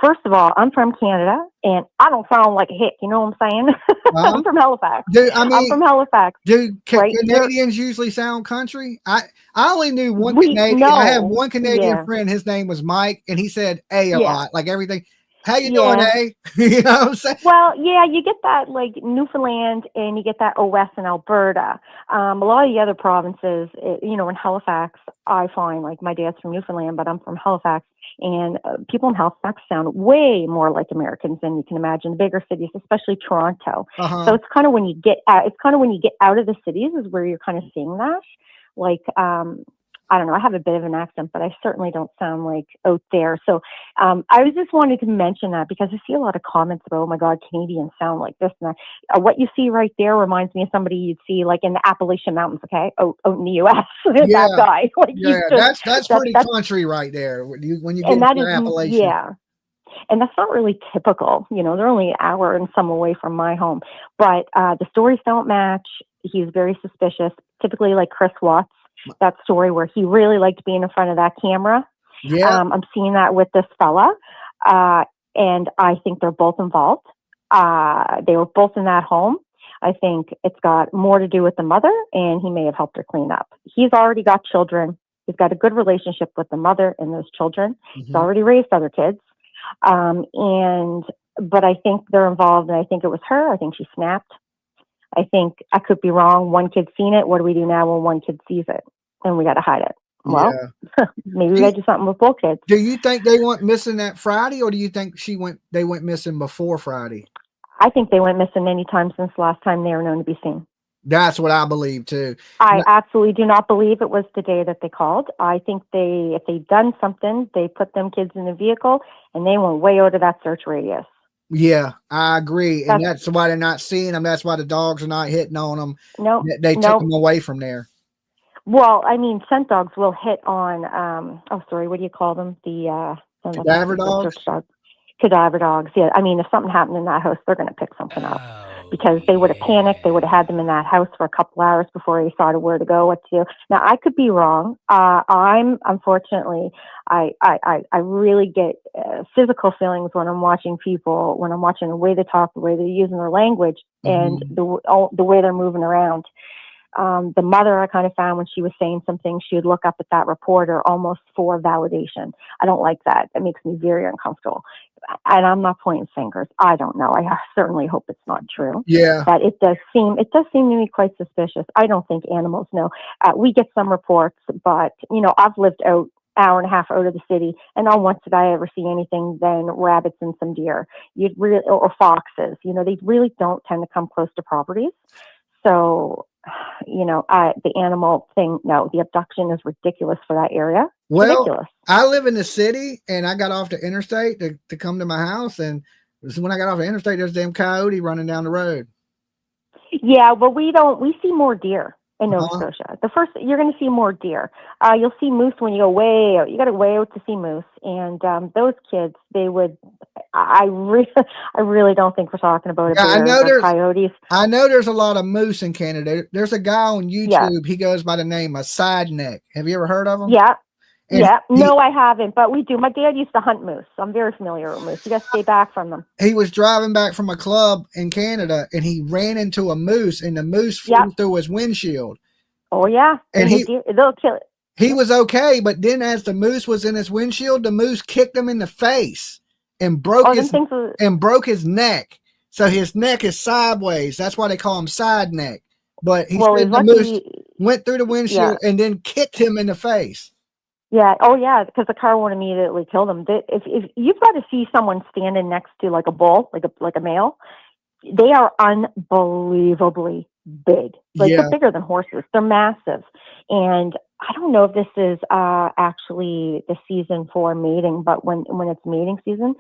First of all, I'm from Canada, and I don't sound like a hick. You know what I'm saying? I'm from Halifax. I'm from Halifax. Do Canadians usually sound country? I only knew one Canadian. No. I have one Canadian friend. His name was Mike, and he said "a" lot, like everything. How you doing, A? You know what I'm saying? Well, yeah, you get that like Newfoundland, and you get that OS in Alberta. A lot of the other provinces, in Halifax, I find, like, my dad's from Newfoundland, but I'm from Halifax, and people in Halifax sound way more like Americans than you can imagine. The bigger cities, especially Toronto. So it's kind of when you get out. It's kind of when you get out of the cities is where you're kind of seeing that. Like, I don't know, I have a bit of an accent, but I certainly don't sound like out there. So I was just wanting to mention that because I see a lot of comments about, oh my God, Canadians sound like this and that. What you see right there reminds me of somebody you'd see like in the Appalachian Mountains, okay, out in the U.S. That guy. Like, that's pretty country right there. When you get into Appalachian. Yeah. And that's not really typical. They're only an hour and some away from my home. But the stories don't match. He's very suspicious, typically like Chris Watts. That story where he really liked being in front of that camera. Yeah. I'm seeing that with this fella. And I think they're both involved. They were both in that home. I think it's got more to do with the mother, and he may have helped her clean up. He's already got children. He's got a good relationship with the mother and those children. He's already raised other kids. But I think they're involved, and I think it was her. I think she snapped. I think I could be wrong. One kid's seen it. What do we do now when one kid sees it and we got to hide it? Well, maybe they do something with both kids. Do you think they went missing that Friday, or do you think they went missing before Friday? I think they went missing any time since the last time they were known to be seen. That's what I believe too. I absolutely do not believe it was the day that they called. I think if they'd done something, they put them kids in a vehicle and they went way out of that search radius. Yeah, I agree. And that's why they're not seeing them. That's why the dogs are not hitting on them. No, they took them away from there. Well, I mean, scent dogs will hit on, what do you call them? Cadaver dogs? Search dogs. Cadaver dogs, yeah. I mean, if something happened in that house, they're going to pick something up because they would have panicked. They would have had them in that house for a couple hours before they thought of where to go, what to do. Now, I could be wrong. Unfortunately, I really get physical feelings when I'm watching people, when I'm watching the way they talk, the way they're using their language, and the way they're moving around. The mother, I kind of found when she was saying something, she would look up at that reporter almost for validation. I don't like that. It makes me very uncomfortable. And I'm not pointing fingers. I don't know. I certainly hope it's not true. Yeah. But it does seem to me quite suspicious. I don't think animals know. We get some reports, but I've lived out hour and a half out of the city, and not once did I ever see anything than rabbits and some deer. Or foxes. They really don't tend to come close to properties. So, the animal thing, no, the abduction is ridiculous for that area. Well, ridiculous. I live in the city and I got off the interstate to come to my house. And when I got off the interstate, there's a damn coyote running down the road. Yeah, well, we see more deer in Nova Scotia. You're going to see more deer. You'll see moose when you go way out. You got to way out to see moose. And those kids, I really don't think we're talking about coyotes. I know there's a lot of moose in Canada. There's a guy on YouTube. Yeah. He goes by the name of Side Neck. Have you ever heard of him? Yeah. No, I haven't, but we do. My dad used to hunt moose. So I'm very familiar with moose. You got to stay back from them. He was driving back from a club in Canada and he ran into a moose and the moose flew through his windshield. Oh yeah. And they'll kill it. He was okay, but then as the moose was in his windshield, the moose kicked him in the face and broke his neck. So his neck is sideways. That's why they call him Side Neck. But the moose went through the windshield and then kicked him in the face. Yeah. Oh, yeah. Because the car won't immediately kill them. If you've got to see someone standing next to like a bull, like a male, they are unbelievably big. They're bigger than horses. They're massive. And I don't know if this is actually the season for mating, but when it's mating season,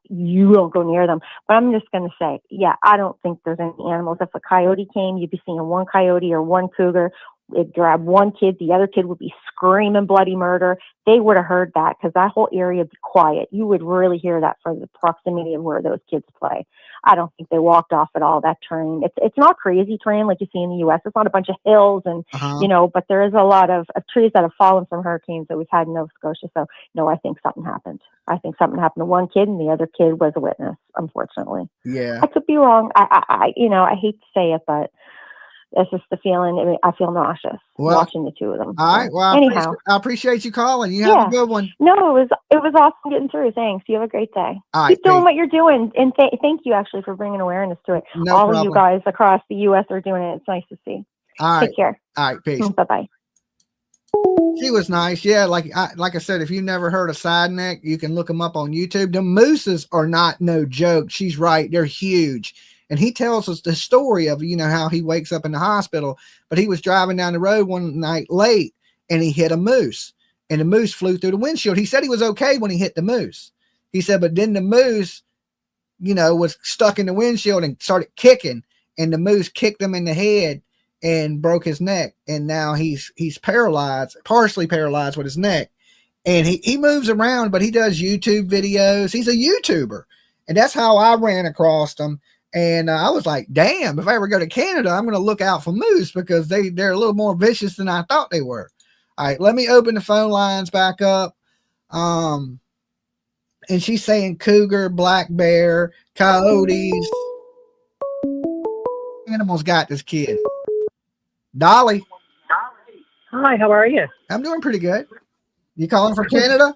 you don't go near them. But I'm just going to say, I don't think there's any animals. If a coyote came, you'd be seeing one coyote or one cougar. It'd grab one kid, the other kid would be screaming bloody murder. They would have heard that because that whole area would be quiet. You would really hear that from the proximity of where those kids play. I don't think they walked off at all, that terrain. It's not crazy terrain like you see in the U.S. It's not a bunch of hills and, but there is a lot of trees that have fallen from hurricanes that we've had in Nova Scotia. So, no, I think something happened. I think something happened to one kid and the other kid was a witness, unfortunately. Yeah. I could be wrong. I hate to say it, but that's just the feeling. I feel nauseous watching the two of them. All right. Well, anyhow, I appreciate you calling. You have a good one. No, it was awesome getting through. Thanks. You have a great day. All right, keep doing what you're doing, and thank you actually for bringing awareness to it. No All problem. of you guys across the U.S. are doing it. It's nice to see. All right. Take care. All right. Peace. Bye bye. She was nice. Yeah. Like I said, if you never heard of Side Neck, you can look them up on YouTube. The mooses are not no joke. She's right. They're huge. And he tells us the story of, how he wakes up in the hospital, but he was driving down the road one night late and he hit a moose and the moose flew through the windshield. He said he was okay when he hit the moose. He said, but then the moose, was stuck in the windshield and started kicking, and the moose kicked him in the head and broke his neck. And now he's paralyzed, partially paralyzed with his neck. And he moves around, but he does YouTube videos. He's a YouTuber. And that's how I ran across him. And I was like, damn, if I ever go to Canada, I'm going to look out for moose because they're a little more vicious than I thought they were. All right, let me open the phone lines back up. And she's saying cougar, black bear, coyotes. Animals got this kid. Dolly. Hi, how are you? I'm doing pretty good. You calling from Canada?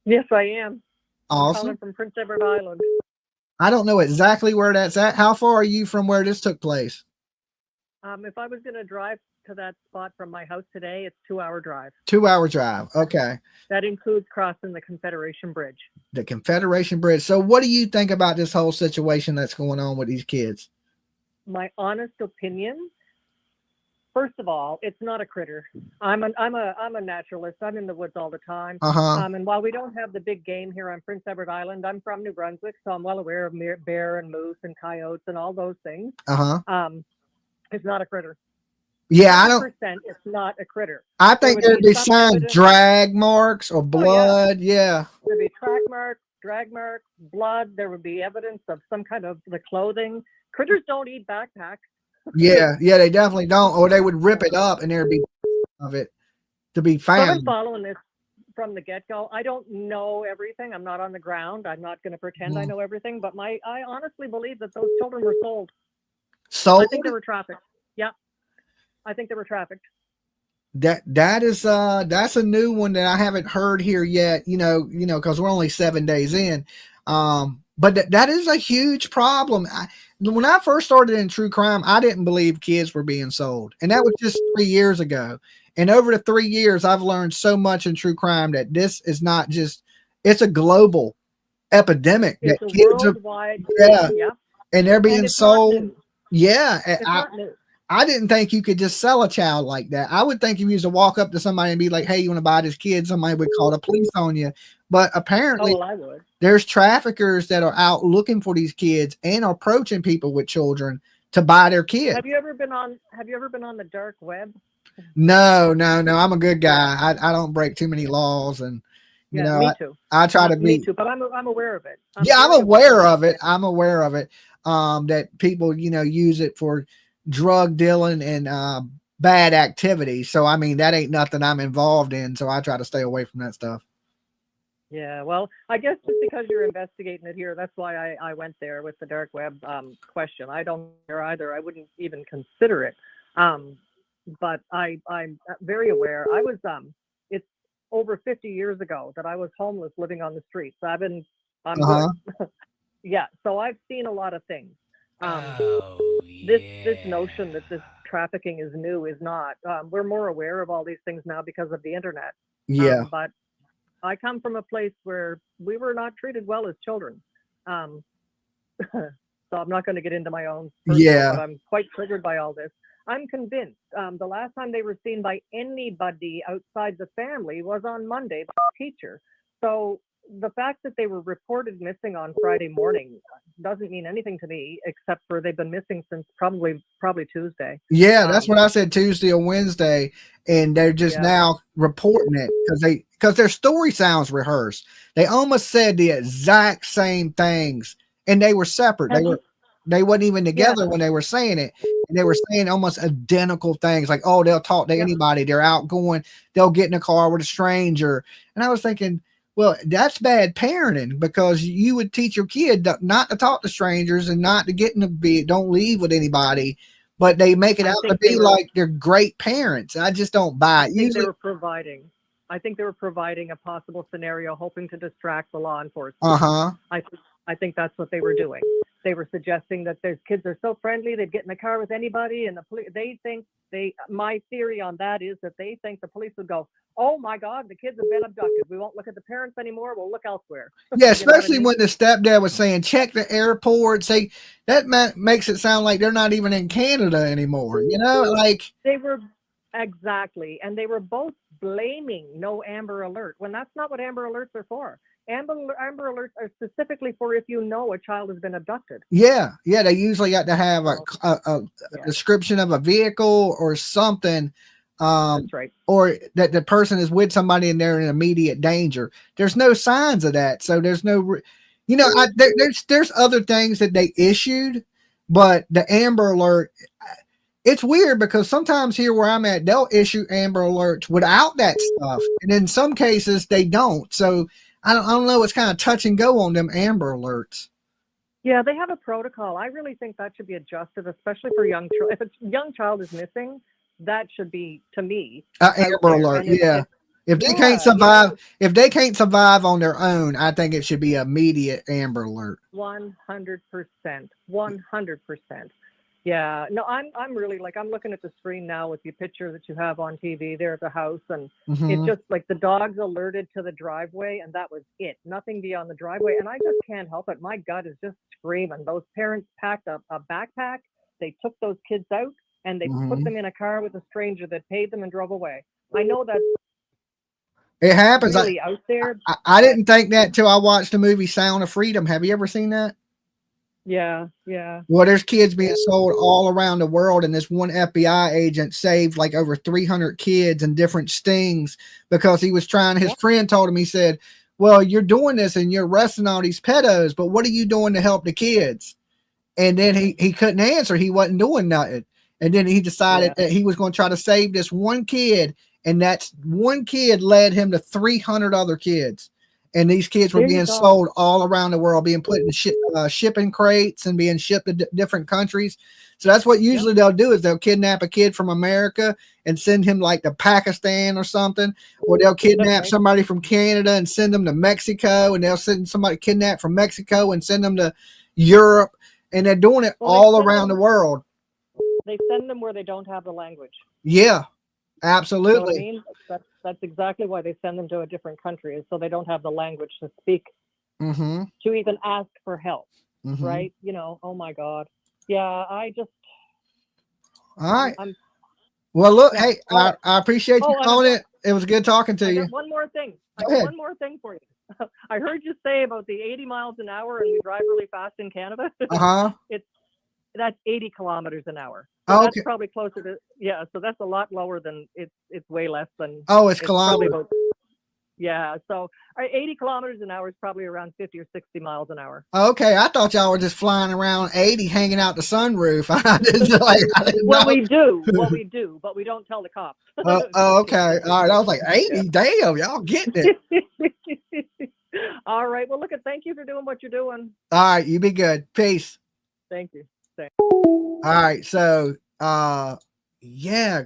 Yes, I am. Awesome. I'm calling from Prince Edward Island. I don't know exactly where that's at. How far are you from where this took place? If I was going to drive to that spot from my house today, it's 2-hour drive. 2-hour drive. Okay. That includes crossing the Confederation Bridge. The Confederation Bridge. So what do you think about this whole situation that's going on with these kids? My honest opinion, First of all, it's not a critter. I'm a naturalist. I'm in the woods all the time. And while we don't have the big game here on Prince Edward Island, I'm from New Brunswick, so I'm well aware of bear and moose and coyotes and all those things. It's not a critter. Yeah, I don't. 100% it's not a critter. I think there'd be some some evidence- drag marks or blood. Yeah. There'd be track marks, drag marks, blood. There would be evidence of some kind of the clothing. Critters don't eat backpacks. Yeah, they definitely don't, or they would rip it up and there'd be of it to be So I've found. been following this from the get-go. I don't know everything. I'm not on the ground. I'm not going to pretend I know everything, but I honestly believe that those children were sold. Sold? I think they were trafficked. Yeah. I think they were trafficked. That is that's a new one that I haven't heard here yet, because we're only 7 days in. But that is a huge problem. When I first started in true crime, I didn't believe kids were being sold. And that was just 3 years ago. And over the 3 years, I've learned so much in true crime that this is not just, it's a global epidemic. It's that a kids worldwide. yeah. And they're being sold. Yeah. It's not new. I didn't think you could just sell a child like that. I would think if you used to walk up to somebody and be like, hey, you want to buy this kid? Somebody would call the police on you. But apparently I would. There's traffickers that are out looking for these kids and approaching people with children to buy their kids. Have you ever been on the dark web? No. I'm a good guy. I don't break too many laws, and me too. I try to be. Me too, but I'm aware of it. I'm aware of it. I'm aware of it. That people, use it for drug dealing and bad activities. So I mean, that ain't nothing I'm involved in. So I try to stay away from that stuff. Yeah, well, I guess just because you're investigating it here, that's why I went there with the dark web question. I don't care either. I wouldn't even consider it. But I'm very aware. I was it's over 50 years ago that I was homeless living on the streets. So yeah, so I've seen a lot of things. This notion that this trafficking is new is not. We're more aware of all these things now because of the internet. Yeah. But I come from a place where we were not treated well as children. So I'm not going to get into my own personal, but I'm quite triggered by all this. I'm convinced the last time they were seen by anybody outside the family was on Monday by a teacher. So the fact that they were reported missing on Friday morning doesn't mean anything to me, except for they've been missing since probably Tuesday. Yeah, that's what I said, Tuesday or Wednesday, and they're just now reporting it because their story sounds rehearsed. They almost said the exact same things, and they were separate. They wasn't even together when they were saying it. And they were saying almost identical things, like, oh, they'll talk to anybody. They're outgoing. They'll get in a car with a stranger. And I was thinking, well, that's bad parenting, because you would teach your kid not to talk to strangers and not to get in the bed, don't leave with anybody, but they make it out to be like they're great parents. I just don't buy it. I think they were providing a possible scenario, hoping to distract the law enforcement. I think that's what they were doing. They were suggesting that their kids are so friendly, they'd get in the car with anybody, and my theory on that is that they think the police would go, oh my God, the kids have been abducted. We won't look at the parents anymore. We'll look elsewhere. Yeah, especially when the stepdad was saying, check the airport. Say that makes it sound like they're not even in Canada anymore. Like they were exactly, and they were both blaming no Amber Alert when that's not what Amber Alerts are for. Amber Alerts are specifically for if you know a child has been abducted. Yeah, they usually got to have a description of a vehicle or something. That's right. Or that the person is with somebody and they're in immediate danger. There's no signs of that, so there's no, there's other things that they issued, but the Amber Alert, it's weird because sometimes here where I'm at, they'll issue Amber Alerts without that stuff, and in some cases they don't. So I don't know. It's kind of touch and go on them Amber Alerts. Yeah, they have a protocol. I really think that should be adjusted, especially for young children. If a young child is missing, that should be, to me, Amber Alert. If they can't survive on their own, I think it should be immediate Amber Alert. 100%. 100%. Yeah. No, I'm really I'm looking at the screen now with the picture that you have on TV there at the house, and it's just like the dogs alerted to the driveway, and that was it. Nothing beyond the driveway, and I just can't help it. My gut is just screaming. Those parents packed a backpack. They took those kids out. and they put Mhm. them in a car with a stranger that paid them and drove away. I know that's It happens. really out there. I didn't think that till I watched the movie Sound of Freedom. Have you ever seen that? Yeah. Well, there's kids being sold all around the world, and this one FBI agent saved like over 300 kids in different stings because he was trying. His friend told him, he said, well, you're doing this and you're arresting all these pedos, but what are you doing to help the kids? And then he couldn't answer. He wasn't doing nothing. And then he decided that he was going to try to save this one kid, and that's one kid led him to 300 other kids. And these kids were being sold all around the world, being put in shipping crates and being shipped to different countries. So that's what usually they'll do, is they'll kidnap a kid from America and send him like to Pakistan or something, or they'll kidnap somebody from Canada and send them to Mexico, and they'll send somebody kidnapped from Mexico and send them to Europe, and they're doing it all around the world. They send them where they don't have the language. Yeah, absolutely. You know what I mean? That's exactly why they send them to a different country, is so they don't have the language to speak, Mm-hmm. to even ask for help, Mhm. right? You know, oh my God. Yeah, I just. All right. Well, look, hey, All I appreciate you calling it. It was good talking to you. One more thing. I Go got ahead. one more thing for you. I heard you say about the 80 miles an hour and we drive really fast in Canada. Uh-huh. That's 80 kilometers an hour. Oh, So okay. that's probably closer to, yeah, so that's a lot lower than, it's way less than. Oh, it's probably kilometers. yeah, so 80 kilometers an hour is probably around 50 or 60 miles an hour. Okay, I thought y'all were just flying around 80, hanging out the sunroof. I didn't Well, know. we do, but we don't tell the cops. Okay. All right. I was like, 80? Damn, y'all getting it. All right. Well, look, thank you for doing what you're doing. All right, you be good. Peace. Thank you. All right, so yeah,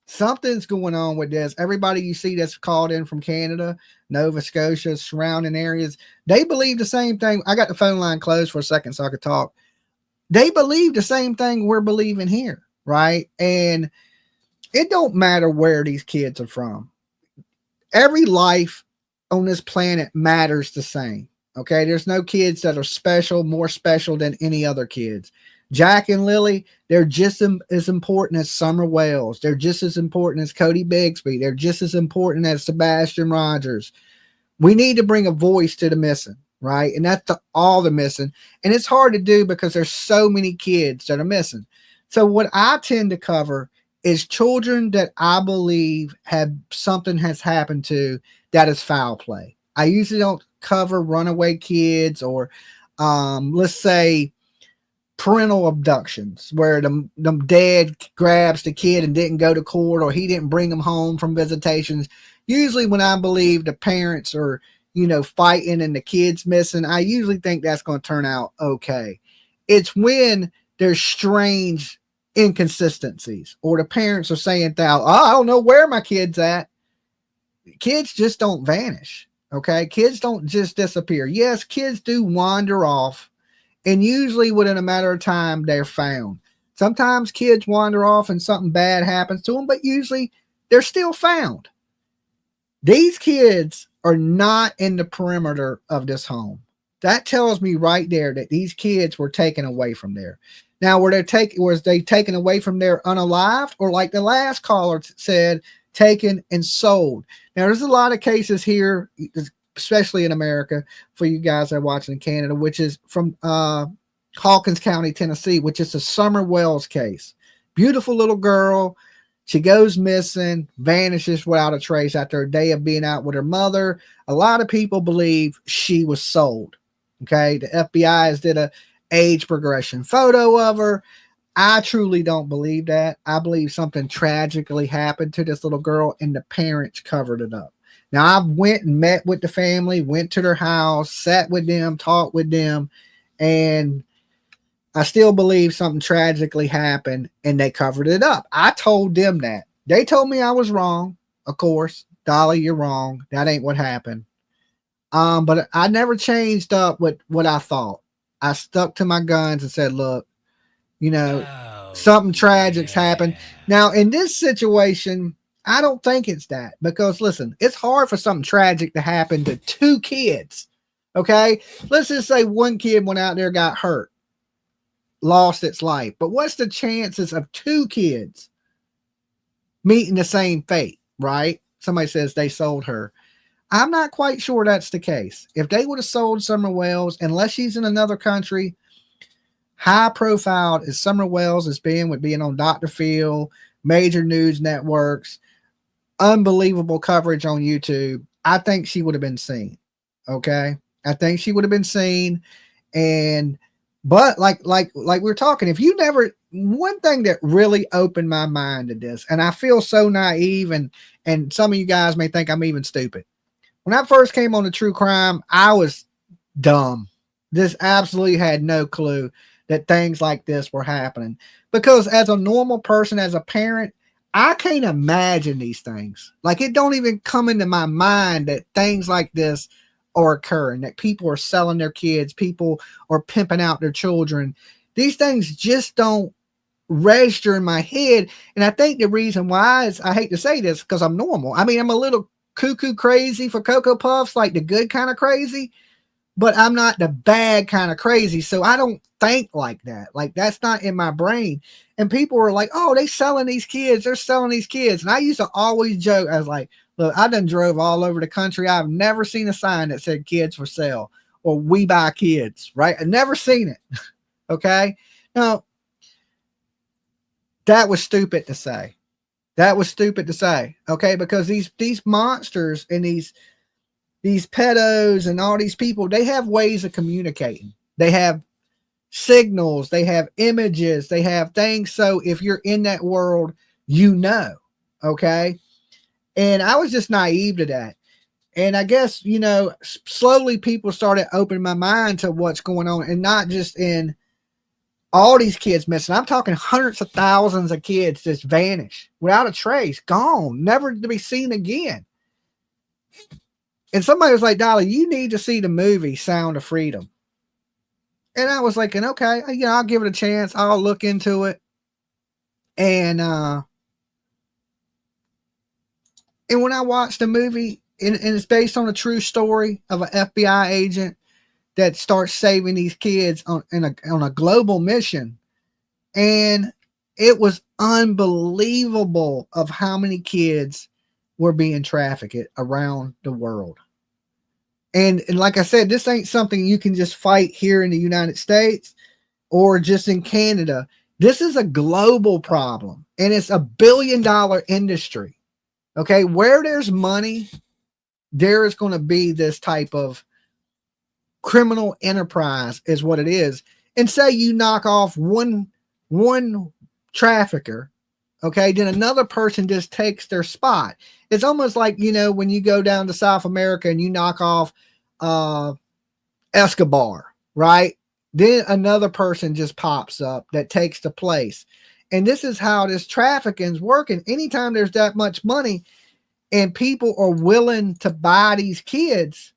something's going on with this. Everybody you see that's called in from Canada, Nova Scotia, surrounding areas, they believe the same thing. I got the phone line closed for a second so I could talk. They believe the same thing we're believing here, right? And it don't matter where these kids are from. Every life on this planet matters the same. Okay, there's no kids that are special, more special than any other kids. Jack and Lily, they're just as important as Summer Wells. They're just as important as Cody Bixby. They're just as important as Sebastian Rogers. We need to bring a voice to the missing, right? And that's all the missing. And it's hard to do because there's so many kids that are missing. So what I tend to cover is children that I believe have something has happened to that is foul play. I usually don't cover runaway kids or let's say parental abductions where the dad grabs the kid and didn't go to court, or he didn't bring them home from visitations. Usually when I believe the parents are, fighting and the kid's missing, I usually think that's going to turn out okay. It's when there's strange inconsistencies or the parents are saying, I don't know where my kid's at. Kids just don't vanish. Okay. Kids don't just disappear. Yes, kids do wander off, and usually within a matter of time, they're found. Sometimes kids wander off and something bad happens to them, but usually they're still found. These kids are not in the perimeter of this home. That tells me right there that these kids were taken away from there. Now, was they taken away from there unalived, or like the last caller said, taken and sold? Now, there's a lot of cases here, especially in America, for you guys that are watching in Canada, which is from Hawkins County, Tennessee, which is the Summer Wells case. Beautiful little girl. She goes missing, vanishes without a trace after a day of being out with her mother. A lot of people believe she was sold. Okay. The FBI has did a age progression photo of her. I truly don't believe that. I believe something tragically happened to this little girl and the parents covered it up. Now, I went and met with the family, went to their house, sat with them, talked with them, and I still believe something tragically happened and they covered it up. I told them that. They told me I was wrong. Of course, Dolly, you're wrong. That ain't what happened. But I never changed up with what I thought. I stuck to my guns and said, look, something tragic's happened. Now, in this situation, I don't think it's that, because listen, it's hard for something tragic to happen to two kids. Okay. Let's just say one kid went out there, got hurt. lost its life. But what's the chances of 2 kids meeting the same fate, right? Somebody says they sold her. I'm not quite sure that's the case. If they would have sold Summer Wells, unless she's in another country, high profile as Summer Wells has been with being on Dr. Phil, major news networks, unbelievable coverage on YouTube, I think she would have been seen. Okay. I think she would have been seen. But like we're talking, if you never, one thing that really opened my mind to this, and I feel so naive, and some of you guys may think I'm even stupid. When I first came on the true crime, I was dumb. This absolutely had no clue that things like this were happening, because as a normal person, as a parent, I can't imagine these things. Like, it don't even come into my mind that things like this are occurring, that people are selling their kids, people are pimping out their children. These things just don't register in my head. And I think the reason why is, I hate to say this because I'm normal. I mean, I'm a little cuckoo crazy for Cocoa Puffs, like the good kind of crazy, but I'm not the bad kind of crazy. So I don't think like that. Like, that's not in my brain. And people were like, oh, they selling these kids. They're selling these kids. And I used to always joke. I was like, look, I done drove all over the country. I've never seen a sign that said kids for sale or we buy kids, right? I've never seen it. Okay. Now, that was stupid to say. That was stupid to say. Okay. Because these monsters and these pedos and all these people, they have ways of communicating. They have signals, they have images, they have things. So if you're in that world, you know. Okay. And I was just naive to that. And I guess, you know, slowly people started opening my mind to what's going on, and not just in all these kids missing. I'm talking hundreds of thousands of kids just vanish without a trace, gone, never to be seen again. And somebody was like, Dolly, you need to see the movie Sound of Freedom. And I was like, okay, you know, I'll give it a chance. I'll look into it. And when I watched the movie, and it's based on a true story of an FBI agent that starts saving these kids on a global mission. And it was unbelievable of how many kids were being trafficked around the world. And like I said, this ain't something you can just fight here in the United States or just in Canada. This is a global problem, and it's $1 billion industry. Okay. Where there's money, there is going to be this type of criminal enterprise is what it is. And say you knock off one trafficker, okay, then another person just takes their spot. It's almost like, you know, when you go down to South America and you knock off Escobar, right? Then another person just pops up that takes the place. And this is how this trafficking is working. Anytime there's that much money and people are willing to buy these kids,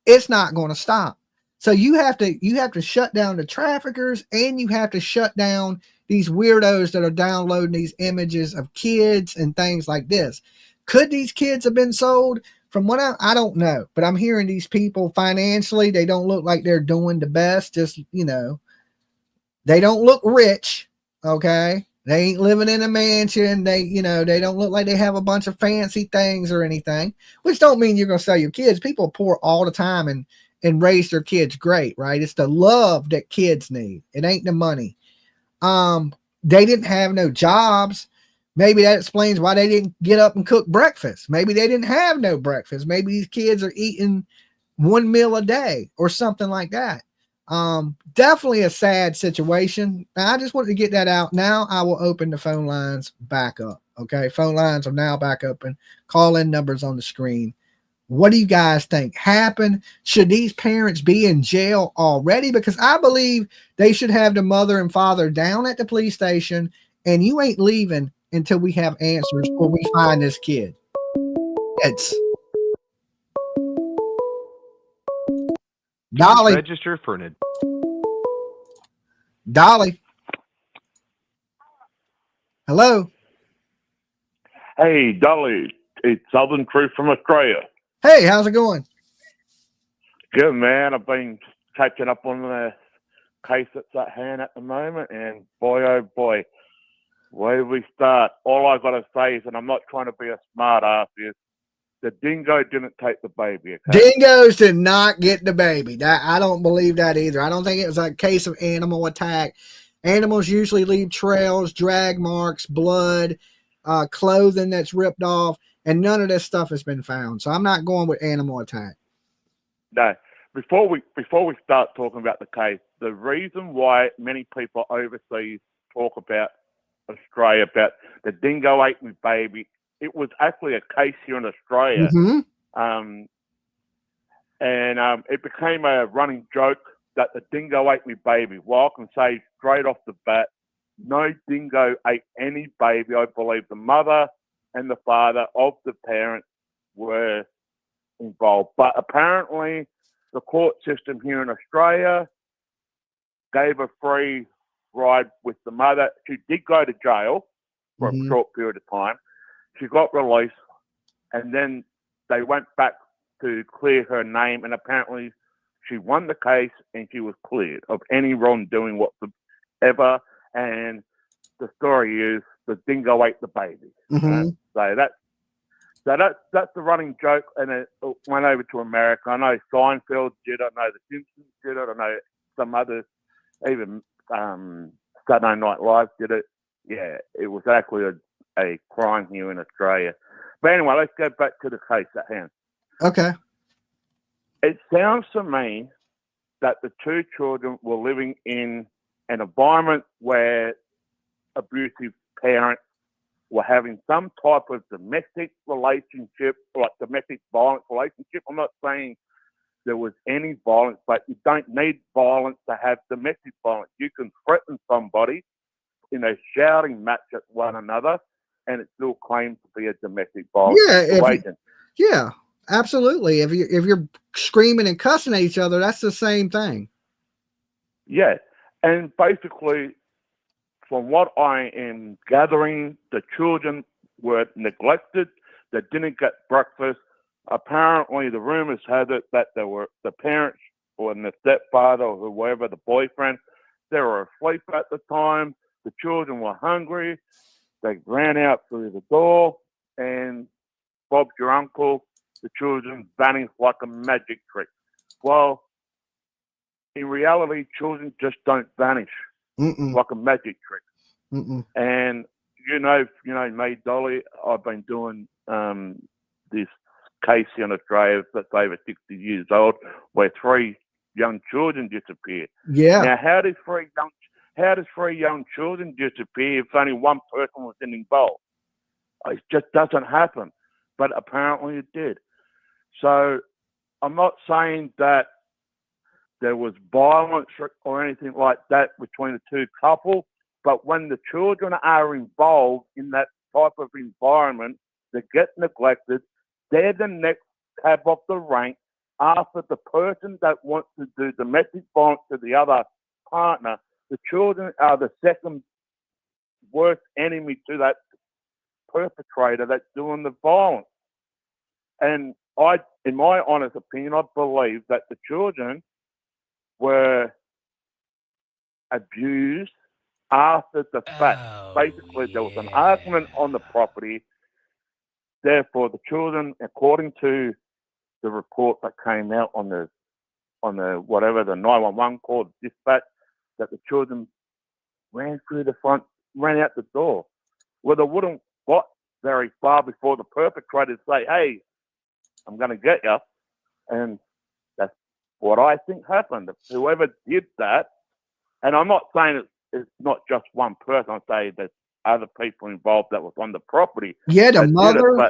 it's not going to stop. So you have to shut down the traffickers, and you have to shut down these weirdos that are downloading these images of kids and things like this. Could these kids have been sold? From what I don't know, but I'm hearing these people financially, they don't look like they're doing the best. Just, you know, they don't look rich. Okay. They ain't living in a mansion. They, you know, they don't look like they have a bunch of fancy things or anything, which don't mean you're going to sell your kids. People pour all the time and raise their kids great, right? It's the love that kids need. It ain't the money. They didn't have no jobs. Maybe that explains why they didn't get up and cook breakfast. Maybe they didn't have no breakfast. Maybe these kids are eating one meal a day or something like that. Definitely a sad situation. Now, I just wanted to get that out. Now I will open the phone lines back up. Okay. Phone lines are now back open. Call in numbers on the screen. What do you guys think happened? Should these parents be in jail already? Because I believe they should have the mother and father down at the police station, and you ain't leaving until we have answers or we find this kid. It's Dolly. Register for an Dolly. Hello. Hey, Dolly. It's Southern Crew from Australia. Hey, how's it going? Good, man. I've been catching up on the case that's at hand at the moment, and boy, oh boy, where do we start? All I got to say is, and I'm not trying to be a smart ass, is the dingo didn't take the baby. Okay? Dingoes did not get the baby. I don't believe that either. I don't think it was a case of animal attack. Animals usually leave trails, drag marks, blood, clothing that's ripped off, and none of this stuff has been found. So I'm not going with animal attack. No. Before we start talking about the case, the reason why many people overseas talk about Australia, about the dingo ate my baby, it was actually a case here in Australia. Mm-hmm. And it became a running joke that the dingo ate my baby. Well, I can say straight off the bat, no dingo ate any baby. I believe the mother and the father of the parents were involved. But apparently the court system here in Australia gave a free ride with the mother. She did go to jail for a short period of time. She got released, and then they went back to clear her name, and apparently she won the case and she was cleared of any wrongdoing whatsoever. And the story is the dingo ate the baby. So that's the running joke, and it went over to America. I know Seinfeld did it. I know The Simpsons did it. I know some others, even Saturday Night Live did it. Yeah, it was actually a crime here in Australia. But anyway, let's go back to the case at hand. Okay. It sounds to me that the two children were living in an environment where abusive parents were having some type of domestic relationship, like domestic violence relationship. I'm not saying there was any violence, but you don't need violence to have domestic violence. You can threaten somebody in a shouting match at one another, and it still claims to be a domestic violence situation. Yeah, absolutely. If you're screaming and cussing at each other, that's the same thing. Yeah, and basically, from what I am gathering, the children were neglected. They didn't get breakfast. Apparently, the rumors had it that they were the parents or the stepfather or whoever, the boyfriend, they were asleep at the time. The children were hungry. They ran out through the door, and Bob's your uncle. The children vanished like a magic trick. Well, in reality, children just don't vanish like a magic trick. And you know me, Dolly. I've been doing this case in Australia that's over 60 years old, where 3 young children disappeared. Yeah. Now, how does three young children disappear if only one person was involved? It just doesn't happen. But apparently it did. So I'm not saying that there was violence or anything like that between the two couples, but when the children are involved in that type of environment, they get neglected. They're the next cab off the rank after the person that wants to do domestic violence to the other partner. The children are the second worst enemy to that perpetrator that's doing the violence. And in my honest opinion, I believe that the children were abused after the fact. Basically, there was an argument on the property. Therefore, the children, according to the report that came out on the whatever the 911 call, the dispatch, that the children ran through the front, ran out the door. Well, they wouldn't got very far before the perpetrators say, "Hey, I'm going to get you," and that's what I think happened. Whoever did that, and I'm not saying it's not just one person. I'm saying there's other people involved that was on the property. Yeah,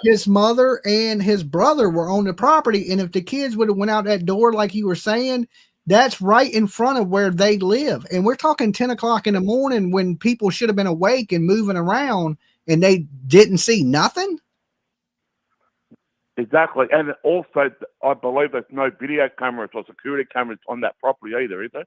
his mother and his brother were on the property, and if the kids would have went out that door like you were saying, that's right in front of where they live. And we're talking 10 o'clock in the morning when people should have been awake and moving around, and they didn't see nothing. Exactly. And also, I believe there's no video cameras or security cameras on that property either, is there?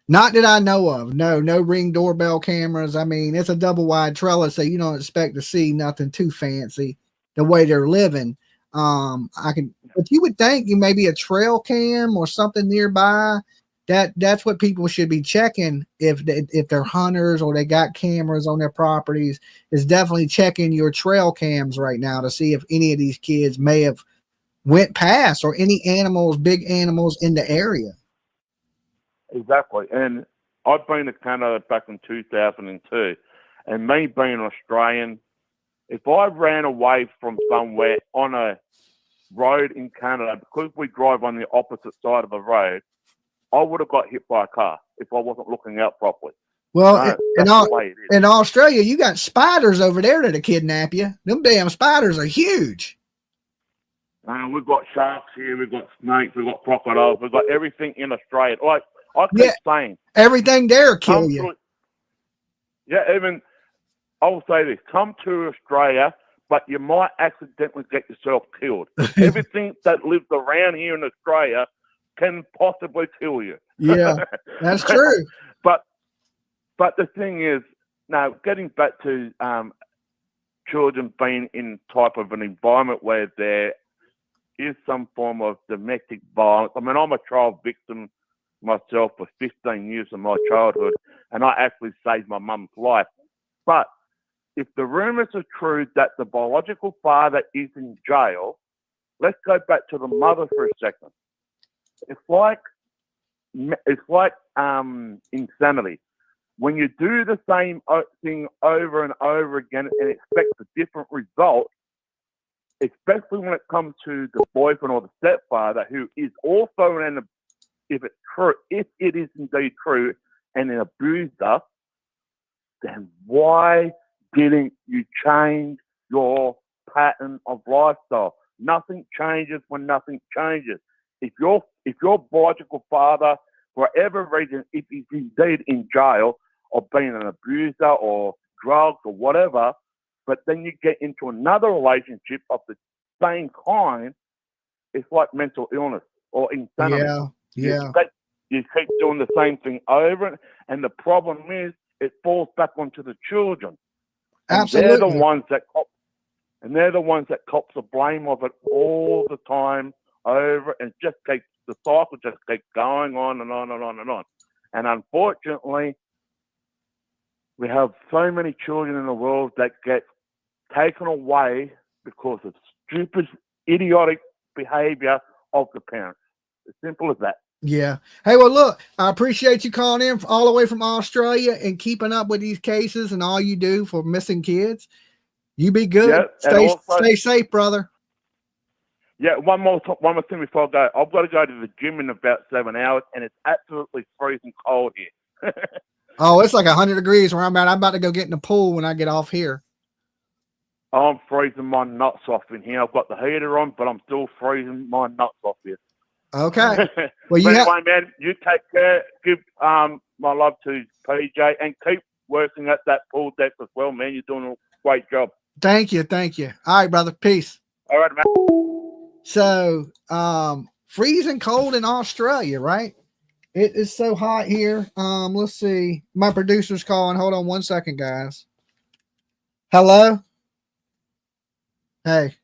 Not that I know of. No Ring doorbell cameras. I mean, it's a double wide trailer, so you don't expect to see nothing too fancy the way they're living. But you would think maybe a trail cam or something nearby that's what people should be checking if they're hunters or they got cameras on their properties, is definitely checking your trail cams right now to see if any of these kids may have went past or any animals, big animals in the area. Exactly. And I've been to Canada back in 2002, and me being Australian, if I ran away from somewhere on a road in Canada, because we drive on the opposite side of the road, I would have got hit by a car if I wasn't looking out properly. Well, No, in Australia, you got spiders over there that'll kidnap you. Them damn spiders are huge. We've got sharks here, we've got snakes, we've got crocodiles, we've got everything in Australia. Like I keep saying, everything there kill you. Even I'll say this: come to Australia, but you might accidentally get yourself killed. Everything that lives around here in Australia can possibly kill you. Yeah, that's true. But the thing is, now getting back to children being in type of an environment where there is some form of domestic violence. I mean, I'm a child victim myself for 15 years of my childhood, and I actually saved my mum's life. But if the rumors are true that the biological father is in jail, let's go back to the mother for a second. It's like insanity. When you do the same thing over and over again and expect a different result, especially when it comes to the boyfriend or the stepfather, who is also if it is indeed true, and an abuser, then why didn't you change your pattern of lifestyle? Nothing changes when nothing changes. If your biological father, for whatever reason, if he's indeed in jail or being an abuser or drugs or whatever, but then you get into another relationship of the same kind, it's like mental illness or insanity. Yeah. You keep doing the same thing over, and the problem is it falls back onto the children. And Absolutely. they're the ones that cop the blame of it all the time over, and the cycle just keeps going on and on and on and on. And unfortunately, we have so many children in the world that get taken away because of stupid, idiotic behavior of the parents. As simple as that. Yeah. Hey, well, look, I appreciate you calling in all the way from Australia and keeping up with these cases and all you do for missing kids. You be good. Yeah, stay safe, brother. Yeah, one more thing before I go. I've got to go to the gym in about 7 hours, and it's absolutely freezing cold here. Oh, it's like 100 degrees where I'm at. I'm about to go get in the pool when I get off here. I'm freezing my nuts off in here. I've got the heater on, but I'm still freezing my nuts off here. Okay. Well, anyway, man, you take care. Give my love to PJ, and keep working at that pool deck as well, man. You're doing a great job. Thank you. All right, brother. Peace. All right, man. So, freezing cold in Australia, right? It is so hot here. Let's see. My producer's calling. Hold on 1 second, guys. Hello? Hey.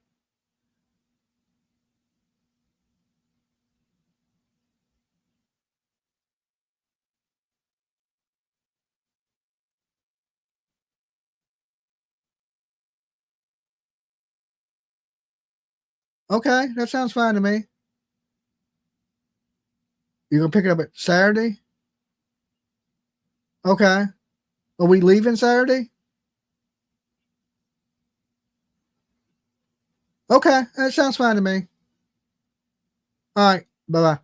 Okay, that sounds fine to me. You gonna pick it up at Saturday? Okay. Are we leaving Saturday? Okay, that sounds fine to me. All right, bye-bye.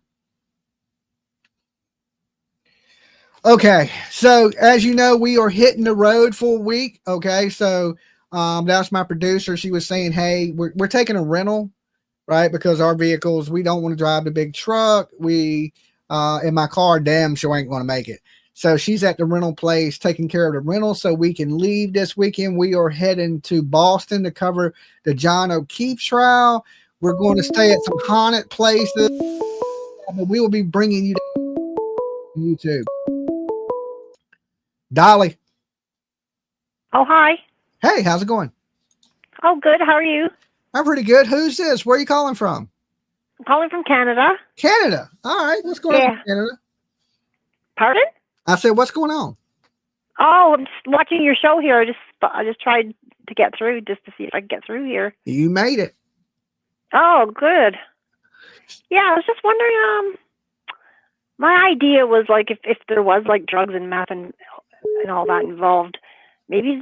Okay, so as you know, we are hitting the road for a week. Okay, so that's my producer. She was saying, hey, we're taking a rental, right? Because our vehicles, we don't want to drive the big truck. We in my car, damn sure ain't going to make it. So she's at the rental place taking care of the rental so we can leave this weekend. We are heading to Boston to cover the John O'Keefe trial. We're going to stay at some haunted places. But we will be bringing you to YouTube. Dolly. Oh, hi. Hey, how's it going? Oh, good. How are you? I'm pretty good. Who's this? Where are you calling from? I'm calling from Canada. Canada. All right. What's going on in Canada? Pardon? I said, what's going on? Oh, I'm just watching your show here. I just tried to get through just to see if I could get through here. You made it. Oh, good. Yeah, I was just wondering. My idea was like if there was like drugs and meth and all that involved, maybe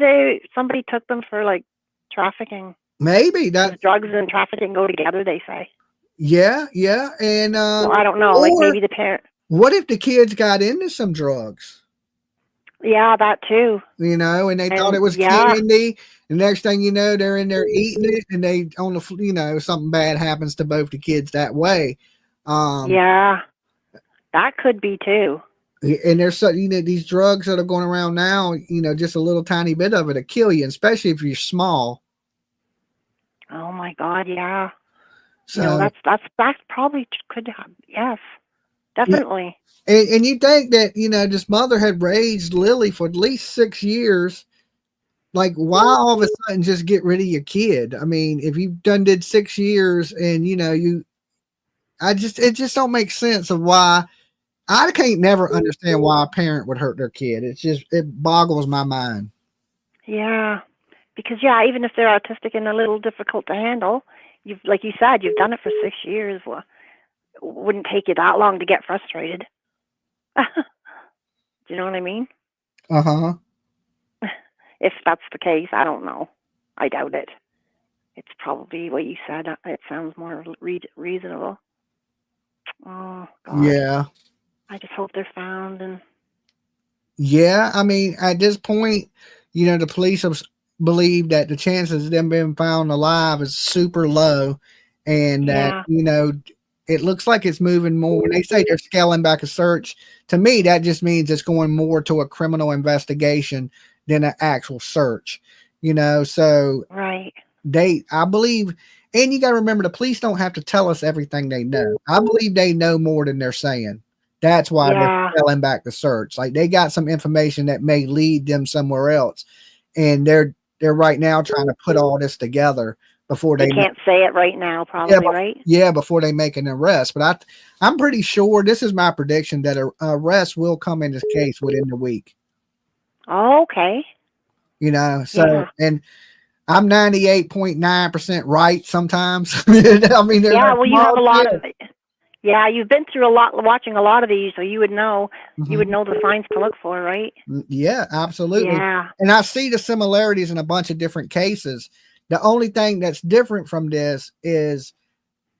somebody took them for like trafficking. Maybe that drugs and trafficking go together. They say. Yeah, and Well, I don't know. Like maybe the parent. What if the kids got into some drugs? Yeah, that too. You know, and they thought it was candy. The next thing you know, they're in there eating it, and they something bad happens to both the kids that way. Yeah, that could be too. And there's these drugs that are going around now. Just a little tiny bit of it will kill you, especially if you're small. Oh my God! Yeah. So that's probably could happen. Yes, definitely. And you think that this mother had raised Lily for at least 6 years. Like, why all of a sudden just get rid of your kid? I mean, if you've did 6 years and it just don't make sense of why. I can't never understand why a parent would hurt their kid. It boggles my mind. Yeah, because even if they're autistic and a little difficult to handle, like you said, you've done it for 6 years. Well, it wouldn't take you that long to get frustrated. Do you know what I mean? Uh-huh. If that's the case, I don't know. I doubt it. It's probably what you said. It sounds more reasonable. Oh, God. Yeah. I just hope they're found. Yeah, I mean, at this point, the police believe that the chances of them being found alive is super low, and that it looks like it's moving more. When they say they're scaling back a search, to me that just means it's going more to a criminal investigation than an actual search. So right. I believe, and you got to remember, the police don't have to tell us everything they know. I believe they know more than they're saying. That's why they're scaling back the search. Like, they got some information that may lead them somewhere else, and they're right now trying to put all this together before they can't say it right now, probably, right? Yeah, before they make an arrest. But I'm pretty sure, this is my prediction, that an arrest will come in this case within the week. Oh, okay. And I'm 98.9% right sometimes. I mean, well, you have a lot of it. Yeah, you've been through a lot, watching a lot of these, so you would know. Mm-hmm. You would know the signs to look for, right? Yeah, absolutely. Yeah. And I see the similarities in a bunch of different cases. The only thing that's different from this is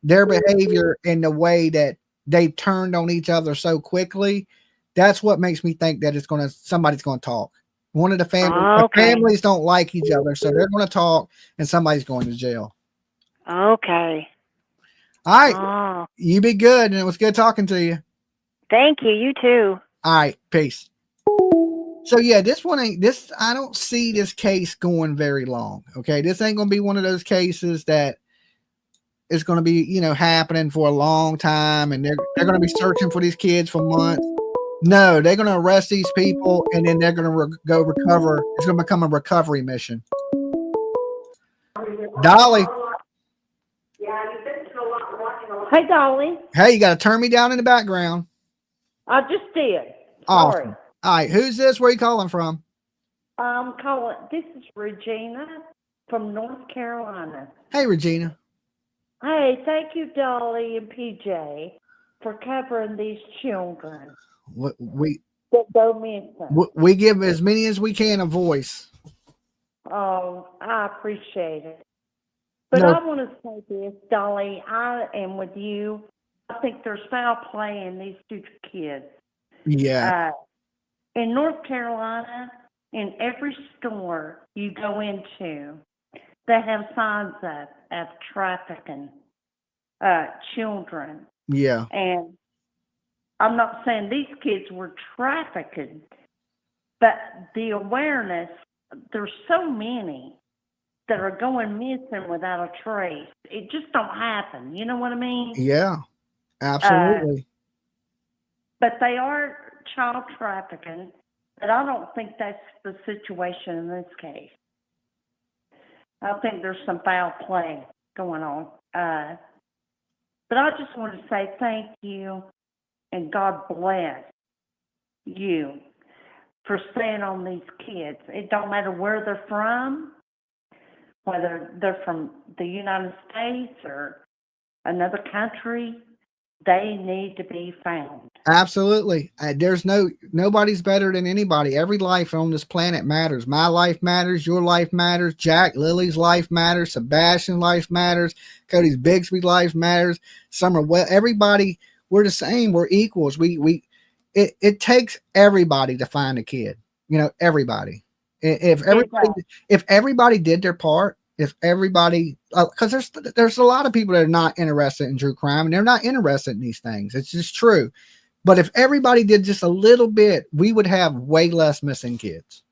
their behavior and the way that they turned on each other so quickly. That's what makes me think that somebody's going to talk. One of the families don't like each other, so they're going to talk, and somebody's going to jail. Okay. All right. You be good, and it was good talking to you. Thank you. You too. All right. Peace. So yeah, I don't see this case going very long. Okay. This ain't going to be one of those cases that is going to be, happening for a long time, and they're going to be searching for these kids for months. No, they're going to arrest these people, and then they're going to go recover. It's going to become a recovery mission. Dolly. Hey, Dolly. Hey, you got to turn me down in the background. I just did. Sorry. Awesome. All right. Who's this? Where are you calling from? I'm calling. This is Regina from North Carolina. Hey, Regina. Hey, thank you, Dolly and PJ, for covering these children. We that go missing. We give as many as we can a voice. Oh, I appreciate it. But I want to say this, Dolly, I am with you. I think there's foul play in these two kids. Yeah. In North Carolina, in every store you go into, they have signs up of trafficking children. Yeah. And I'm not saying these kids were trafficked, but the awareness, there's so many that are going missing without a trace. It just don't happen. You know what I mean? Yeah, absolutely. But they are child trafficking, but I don't think that's the situation in this case. I think there's some foul play going on. But I just want to say thank you and God bless you for staying on these kids. It don't matter where they're from, whether they're from the United States or another country, they need to be found. Absolutely. There's nobody's better than anybody. Every life on this planet matters. My life matters. Your life matters. Jack, Lily's life matters. Sebastian's life matters. Cody's Bigsby's life matters. Everybody, we're the same. We're equals. It takes everybody to find a kid. You know, everybody. If everybody did their part, if everybody, because there's a lot of people that are not interested in true crime and they're not interested in these things. It's just true. But if everybody did just a little bit, we would have way less missing kids.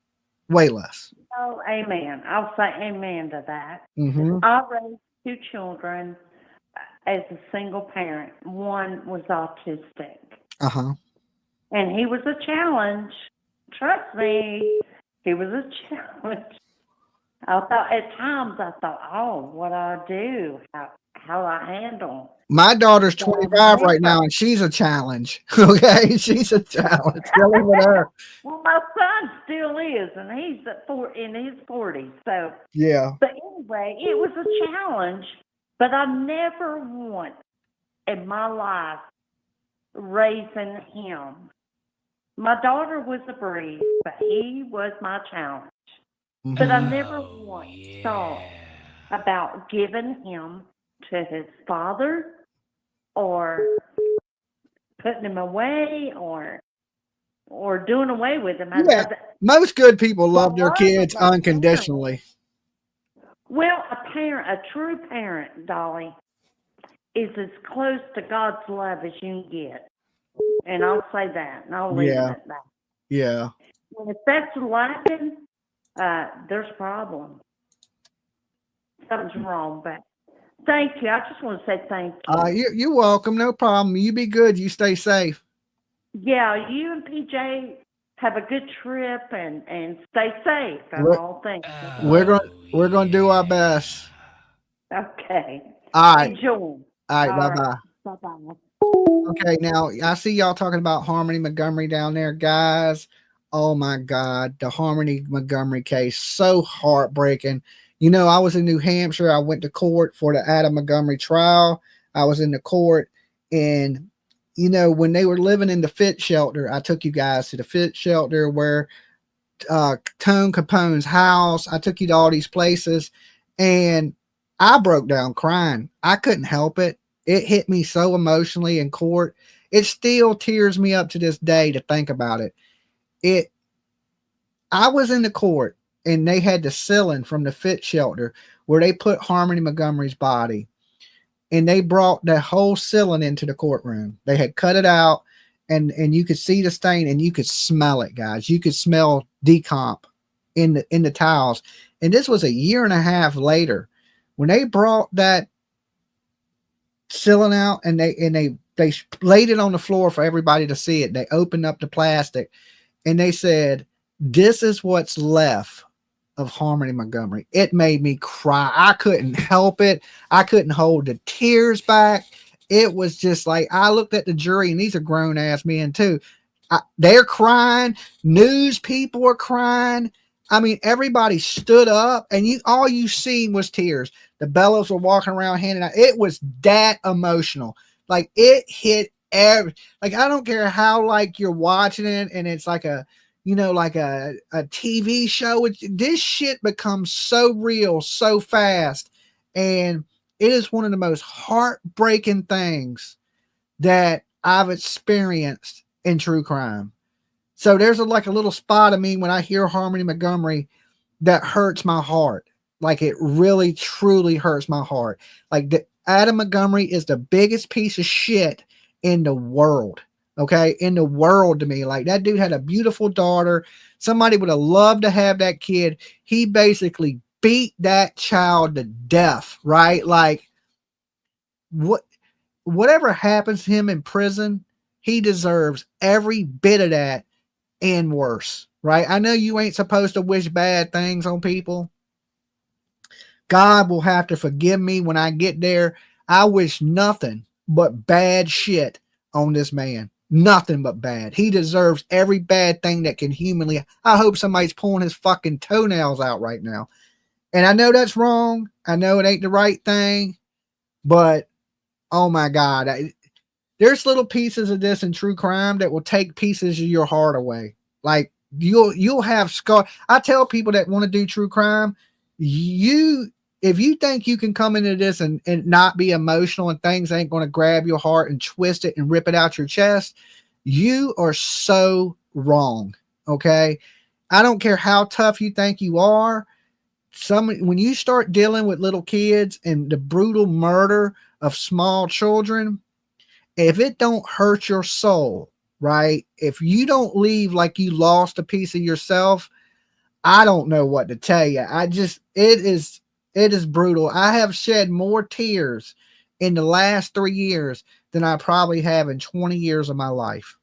Way less. Oh, amen. I'll say amen to that. Mm-hmm. I raised 2 children as a single parent. One was autistic. Uh-huh. And he was a challenge. Trust me, he was a challenge. At times I thought, oh, what do I do? How do I handle? My daughter's 25 right now, and she's a challenge. Okay, she's a challenge. Dealing with her. Well, my son still is, and he's in his 40s. So yeah. But anyway, it was a challenge. But I never once in my life raising him. My daughter was a breeze, but he was my challenge. But I never once thought about giving him to his father or putting him away or doing away with him. Yeah. Most good people love their kids unconditionally. Well, a true parent, Dolly, is as close to God's love as you can get. And I'll say that, and I'll leave it at that. Yeah. And if that's lacking, there's a problem. Something's wrong, but thank you. I just want to say thank you. You're welcome. No problem. You be good. You stay safe. Yeah, you and PJ have a good trip and stay safe of all things. We're gonna do our best. Okay. All right. Enjoy. All right. Bye-bye. Bye-bye. Okay, now I see y'all talking about Harmony Montgomery down there, guys. Oh my God, the Harmony Montgomery case, so heartbreaking. You know, I was in New Hampshire. I went to court for the Adam Montgomery trial. I was in the court, and you know, when they were living in the fit shelter, I took you guys to the fit shelter where Tone Capone's house. I took you to all these places, and I broke down crying. I couldn't help it. It hit me so emotionally in court. It still tears me up to this day to think about it. I was in the court and they had the ceiling from the fit shelter where they put Harmony Montgomery's body, and they brought the whole ceiling into the courtroom. They had cut it out, and you could see the stain and you could smell it, guys. You could smell decomp in the tiles. And this was a year and a half later when they brought that ceiling out, and they laid it on the floor for everybody to see it. They opened up the plastic and they said, "This is what's left of Harmony Montgomery." It made me cry. I couldn't help it. I couldn't hold the tears back. It was just like, I looked at the jury, and these are grown ass men too. They're crying. News people are crying. I mean, everybody stood up, and all you seen was tears. The Bellows were walking around handing out. It was that emotional. Like, it hit like, I don't care how, like, you're watching it and it's like a TV show. This shit becomes so real so fast. And it is one of the most heartbreaking things that I've experienced in true crime. So there's like a little spot of me when I hear Harmony Montgomery that hurts my heart. Like, it really, truly hurts my heart. Like, Adam Montgomery is the biggest piece of shit in the world. Okay. In the world to me. Like, that dude had a beautiful daughter. Somebody would have loved to have that kid. He basically beat that child to death. Right. Like, whatever happens to him in prison, he deserves every bit of that and worse. Right. I know you ain't supposed to wish bad things on people. God will have to forgive me when I get there. I wish nothing but bad shit on this man. Nothing but bad. He deserves every bad thing that can humanly. I hope somebody's pulling his fucking toenails out right now. And I know that's wrong. I know it ain't the right thing, but oh my God, there's little pieces of this in true crime that will take pieces of your heart away. Like you'll have scar. I tell people that want to do true crime, if you think you can come into this and not be emotional and things ain't going to grab your heart and twist it and rip it out your chest, you are so wrong. Okay. I don't care how tough you think you are. When you start dealing with little kids and the brutal murder of small children, if it don't hurt your soul, right? If you don't leave like you lost a piece of yourself, I don't know what to tell you. It is brutal. I have shed more tears in the last 3 years than I probably have in 20 years of my life.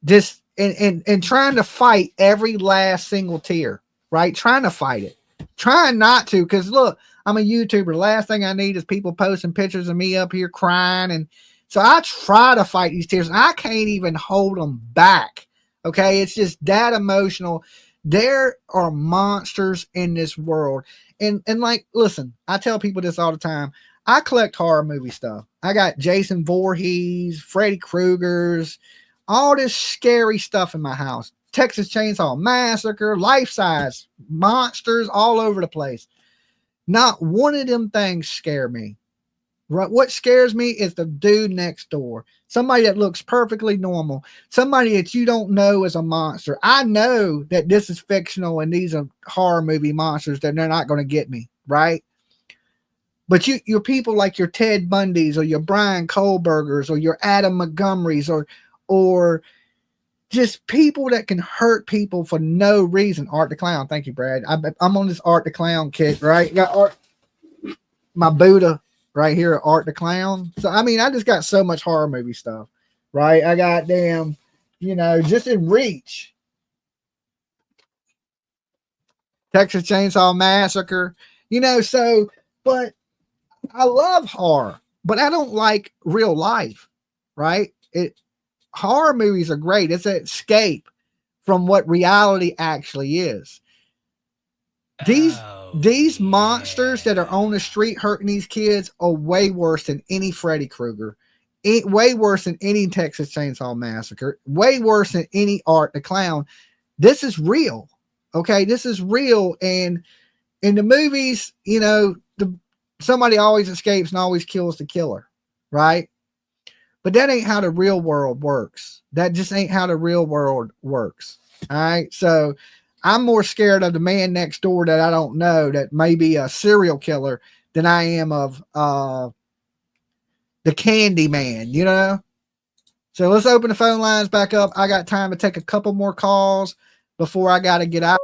Just and trying to fight every last single tear, right? Trying to fight it. Trying not to, because look, I'm a YouTuber. The last thing I need is people posting pictures of me up here crying. And so I try to fight these tears. I can't even hold them back. Okay. It's just that emotional. There are monsters in this world. And like, listen, I tell people this all the time. I collect horror movie stuff. I got Jason Voorhees, Freddy Krueger's, all this scary stuff in my house. Texas Chainsaw Massacre, life-size monsters all over the place. Not one of them things scare me. Right? What scares me is the dude next door. Somebody that looks perfectly normal. Somebody that you don't know is a monster. I know that this is fictional and these are horror movie monsters, that they're not going to get me, right? But your people like your Ted Bundys or your Brian Kohlbergers or your Adam Montgomerys or just people that can hurt people for no reason. Art the Clown. Thank you, Brad. I'm on this Art the Clown kick, right? Got Art, my Buddha right here, Art the Clown. So, I mean, I just got so much horror movie stuff, right? I got just in reach. Texas Chainsaw Massacre, but I love horror, but I don't like real life, right? Horror movies are great. It's an escape from what reality actually is. These monsters that are on the street hurting these kids are way worse than any Freddy Krueger, way worse than any Texas Chainsaw Massacre, way worse than any Art the Clown. This is real. Okay, this is real. And in the movies, somebody always escapes and always kills the killer, right? But that ain't how the real world works. That just ain't how the real world works. All right. So I'm more scared of the man next door that I don't know that may be a serial killer than I am of the Candy Man, So let's open the phone lines back up. I got time to take a couple more calls before I got to get out.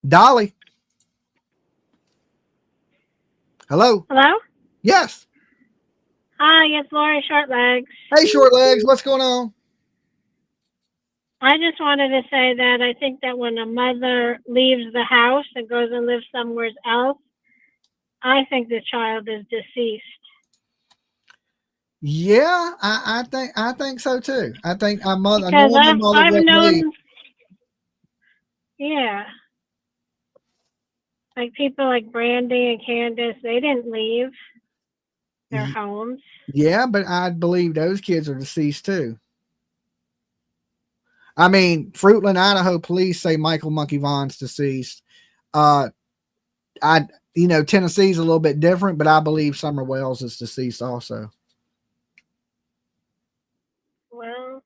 Dolly. Hello. Hello? Yes. Hi, it's Lori Shortlegs. Hey, Shortlegs. What's going on? I just wanted to say that I think that when a mother leaves the house and goes and lives somewhere else, I think the child is deceased. Yeah, I think so too. I think our mother, Because I've known, yeah, like people like Brandy and Candace, they didn't leave their homes. Yeah, but I believe those kids are deceased too. I mean, Fruitland, Idaho police say Michael Monkey Vaughn's deceased. Tennessee's a little bit different, but I believe Summer Wells is deceased also. Well,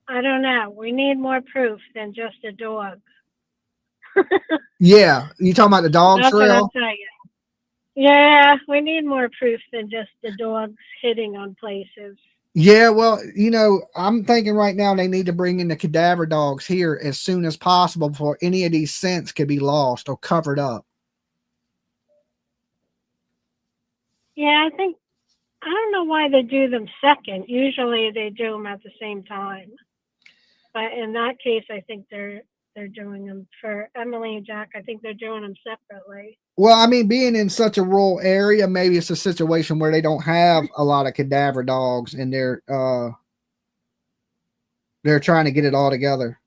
I don't know. We need more proof than just a dog. Yeah, you talking about the dog That's trail? what I'll tell you. Yeah, we need more proof than just the dogs hitting on places. Yeah, well, I'm thinking right now they need to bring in the cadaver dogs here as soon as possible before any of these scents could be lost or covered up. Yeah, I don't know why they do them second. Usually they do them at the same time. But in that case, I think they're they're doing them. For Emily and Jack, I think they're doing them separately. Well, I mean, being in such a rural area, maybe it's a situation where they don't have a lot of cadaver dogs, and they're trying to get it all together.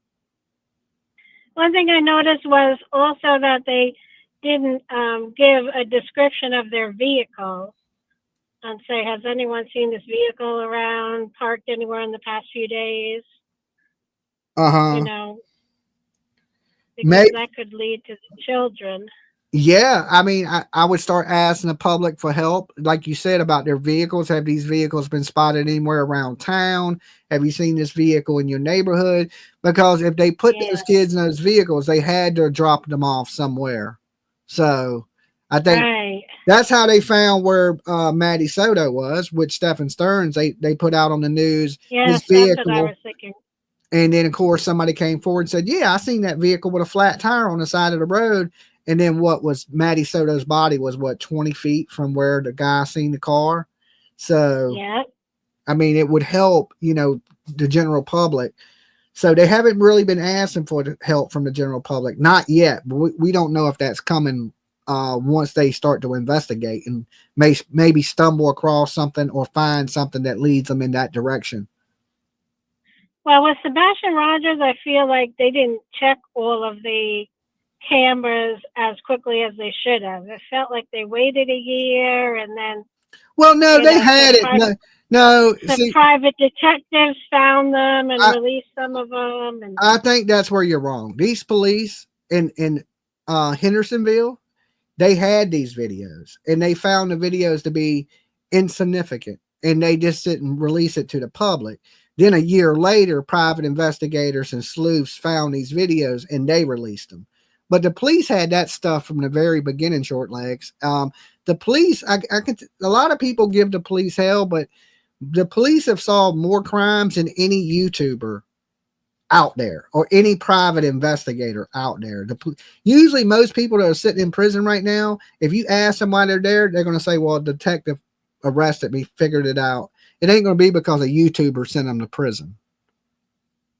One thing I noticed was also that they didn't give a description of their vehicle and say, has anyone seen this vehicle around, parked anywhere in the past few days? You know, because that could lead to the children. Yeah, I mean, I would start asking the public for help, like you said, about their vehicles. Have these vehicles been spotted anywhere around town? Have you seen this vehicle in your neighborhood? Because if they put those kids in those vehicles, they had to drop them off somewhere. So I think that's how they found where Maddie Soto was, which Stephen Stearns, they put out on the news. Yes, his vehicle. that's what I was thinking. And then, of course, somebody came forward and said, yeah, I seen that vehicle with a flat tire on the side of the road. And then what was Maddie Soto's body was 20 feet from where the guy seen the car. So, yeah, I mean, it would help, the general public. So they haven't really been asking for the help from the general public. Not yet, but we don't know if that's coming once they start to investigate and maybe stumble across something or find something that leads them in that direction. Well, with Sebastian Rogers, I feel like they didn't check all of the cameras as quickly as they should have. It felt like they waited a year and then. Well, no, they had it. Some private detectives found them and released some of them. And I think that's where you're wrong. These police in Hendersonville, they had these videos and they found the videos to be insignificant and they just didn't release it to the public. Then a year later, private investigators and sleuths found these videos and they released them. But the police had that stuff from the very beginning, Short Legs. The police, a lot of people give the police hell, but the police have solved more crimes than any YouTuber out there or any private investigator out there. Usually most people that are sitting in prison right now, if you ask them why they're there, they're going to say, well, a detective arrested me, figured it out. It ain't going to be because a YouTuber sent them to prison.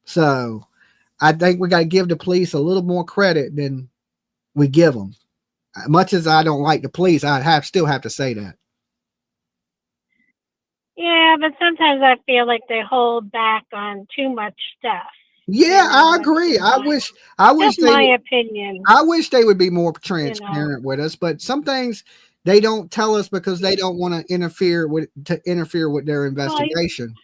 So I think we got to give the police a little more credit than we give them. Much as I don't like the police, I still have to say that. yeah, but sometimes I feel like they hold back on too much stuff. Yeah, I agree. I wish That's my opinion. I wish they would be more transparent with us, but some things they don't tell us because they don't want to interfere with their investigation.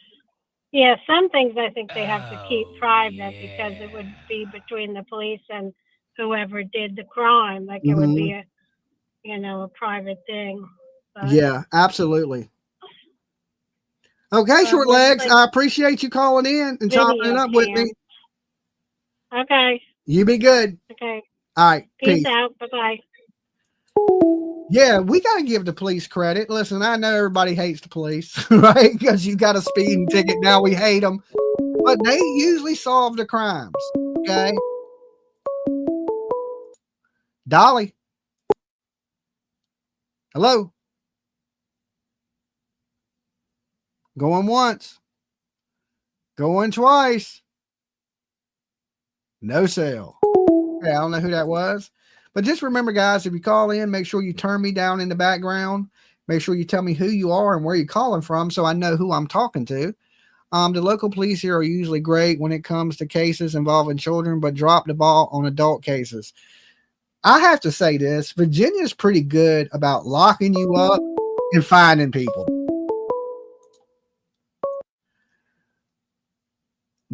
Yeah, some things I think they have to keep private because it would be between the police and whoever did the crime. Like it would be a private thing. But, yeah, absolutely. Okay, Short Legs. I appreciate you calling in and chopping it up with me. Okay. You be good. Okay. All right. Peace out. Bye-bye. Yeah, we got to give the police credit. Listen, I know everybody hates the police, right? Because you got a speeding ticket. Now we hate them. But they usually solve the crimes. Okay. Dolly. Hello. Going once. Going twice. No sale. Okay, I don't know who that was. But just remember, guys, if you call in, make sure you turn me down in the background. Make sure you tell me who you are and where you're calling from so I know who I'm talking to. The local police here are usually great when it comes to cases involving children, but drop the ball on adult cases. I have to say this. Virginia's pretty good about locking you up and finding people.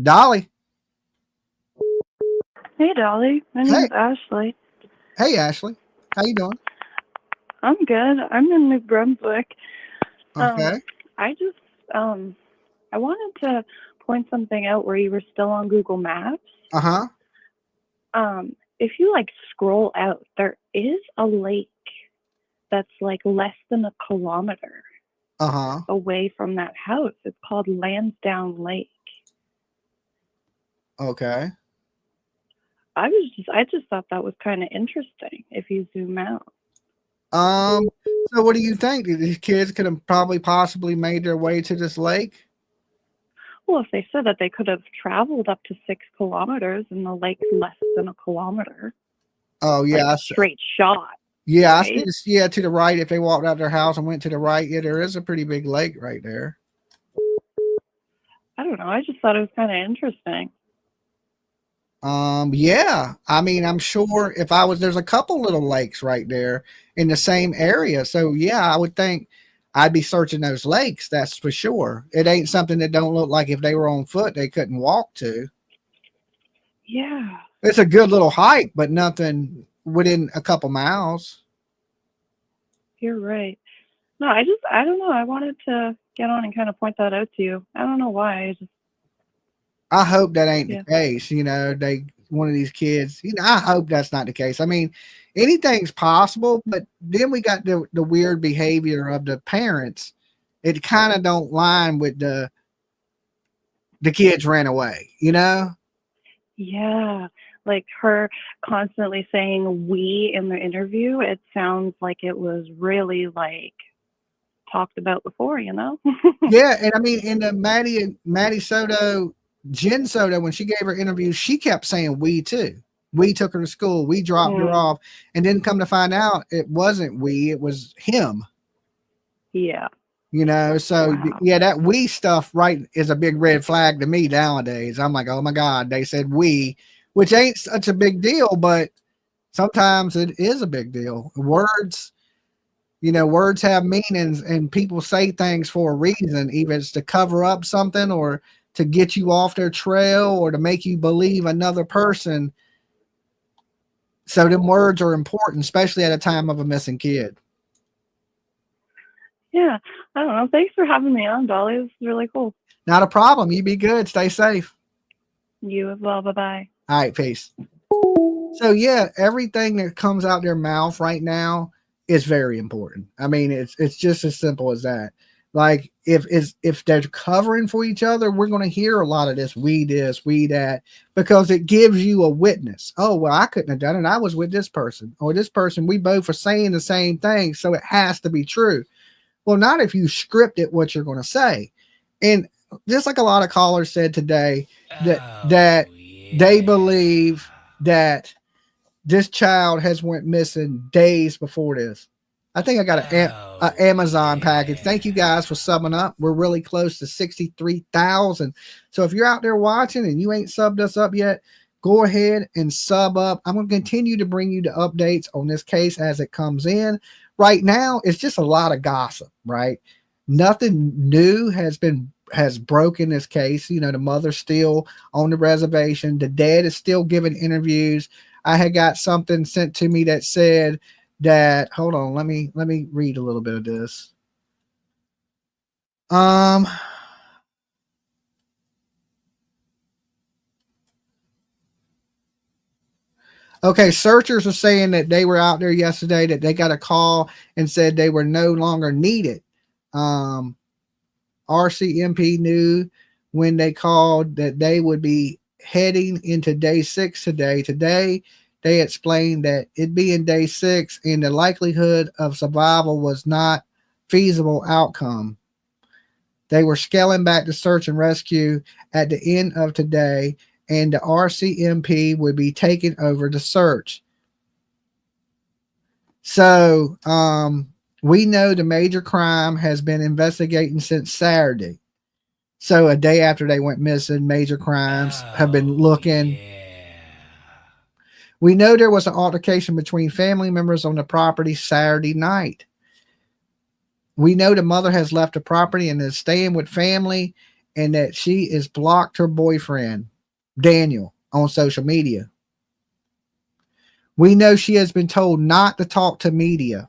Dolly. Hey, Dolly. My name's Ashley. Hey, Ashley. How you doing? I'm good. I'm in New Brunswick. Okay. I just, I wanted to point something out where you were still on Google Maps. Uh-huh. If you, scroll out, there is a lake that's, less than a kilometer away from that house. It's called Lansdowne Lake. Okay. I just thought that was kind of interesting if you zoom out. So what do you think? These kids could have possibly made their way to this lake? Well, if they said that they could have traveled up to 6 kilometers and the lake's less than a kilometer. Oh yeah, like a straight shot. Yeah, right? I see this. Yeah, to the right. If they walked out their house and went to the right, yeah, there is a pretty big lake right there. I don't know. I just thought it was kind of interesting. Yeah. I mean, I'm sure if I was, there's a couple little lakes right there in the same area. So yeah, I would think I'd be searching those lakes. That's for sure. It ain't something that don't look like if they were on foot, they couldn't walk to. Yeah. It's a good little hike, but nothing within a couple miles. You're right. No, I don't know. I wanted to get on and kind of point that out to you. I don't know why. I hope that ain't Yeah. the case. You know, one of these kids, I hope that's not the case. I mean, anything's possible, but then we got the weird behavior of the parents. It kind of don't line with the kids ran away, Yeah. Like her constantly saying we in the interview, it sounds like it was really like talked about before, Yeah, and I mean, in the Maddie Soto, Jen Soto, when she gave her interview, she kept saying we too. We took her to school, we dropped her off, and then come to find out it wasn't we, it was him. Yeah. So yeah, that we stuff right is a big red flag to me nowadays. I'm like, oh my God, they said we, which ain't such a big deal, but sometimes it is a big deal. Words, words have meanings and people say things for a reason, either it's to cover up something or to get you off their trail or to make you believe another person. So them words are important, especially at a time of a missing kid. Yeah. I don't know. Thanks for having me on, Dolly. It was really cool. Not a problem. You be good. Stay safe. You as well. Bye-bye. All right. Peace. So yeah, everything that comes out their mouth right now is very important. I mean, it's just as simple as that. Like if they're covering for each other, we're going to hear a lot of this, we that, because it gives you a witness. Oh, well, I couldn't have done it. I was with this person or this person. We both are saying the same thing. So it has to be true. Well, not if you script it, what you're going to say. And just like a lot of callers said today, that they believe that this child has went missing days before this. I think I got an Amazon package. Thank you guys for subbing up. We're really close to 63,000. So if you're out there watching and you ain't subbed us up yet, go ahead and sub up. I'm going to continue to bring you the updates on this case as it comes in. Right now, it's just a lot of gossip, right? Nothing new has broken this case. The mother's still on the reservation. The dad is still giving interviews. I had got something sent to me that said that, hold on, let me read a little bit of this. Okay, searchers are saying that they were out there yesterday, that they got a call and said they were no longer needed. RCMP knew when they called that they would be heading into day 6 today. Today, they explained that it being day 6 and the likelihood of survival was not feasible outcome. They were scaling back the search and rescue at the end of today, and the RCMP would be taking over the search. So we know the major crime has been investigating since Saturday. So a day after they went missing, major crimes have been looking. Yeah. We know there was an altercation between family members on the property Saturday night. We know the mother has left the property and is staying with family, and that she is blocked her boyfriend, Daniel, on social media. We know she has been told not to talk to media.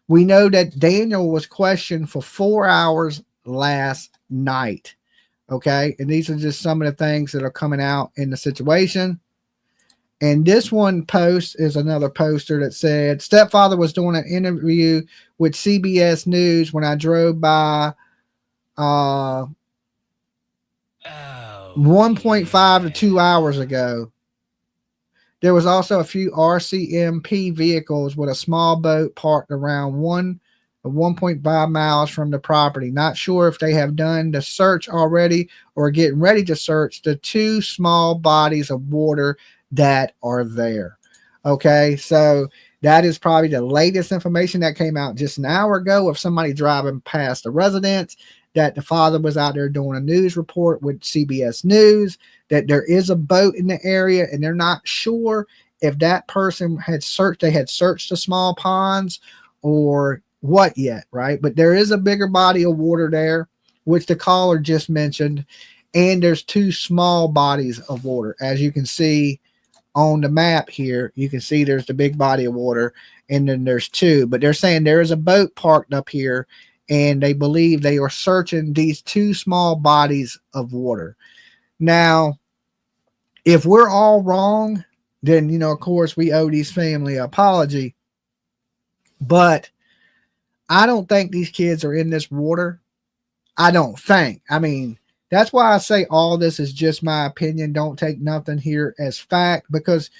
We know that Daniel was questioned for 4 hours last night. Okay. And these are just some of the things that are coming out in the situation. And this one post is another poster that said, stepfather was doing an interview with CBS News when I drove by 1.5 to 2 hours ago. There was also a few RCMP vehicles with a small boat parked around 1 of 1.5 miles from the property. Not sure if they have done the search already or getting ready to search the 2 small bodies of water that are there. Okay, so that is probably the latest information that came out just an hour ago of somebody driving past the residence, that the father was out there doing a news report with CBS News, that there is a boat in the area, and they're not sure if that person had searched the small ponds or what yet, right? But there is a bigger body of water there, which the caller just mentioned, and there's 2 small bodies of water. As you can see on the map here, you can see there's the big body of water, and then there's 2. But they're saying there is a boat parked up here, and they believe they are searching these 2 small bodies of water. Now, if we're all wrong, then, you know, of course, we owe these family an apology. But I don't think these kids are in this water. I don't think. I mean, that's why I say all this is just my opinion. Don't take nothing here as fact, because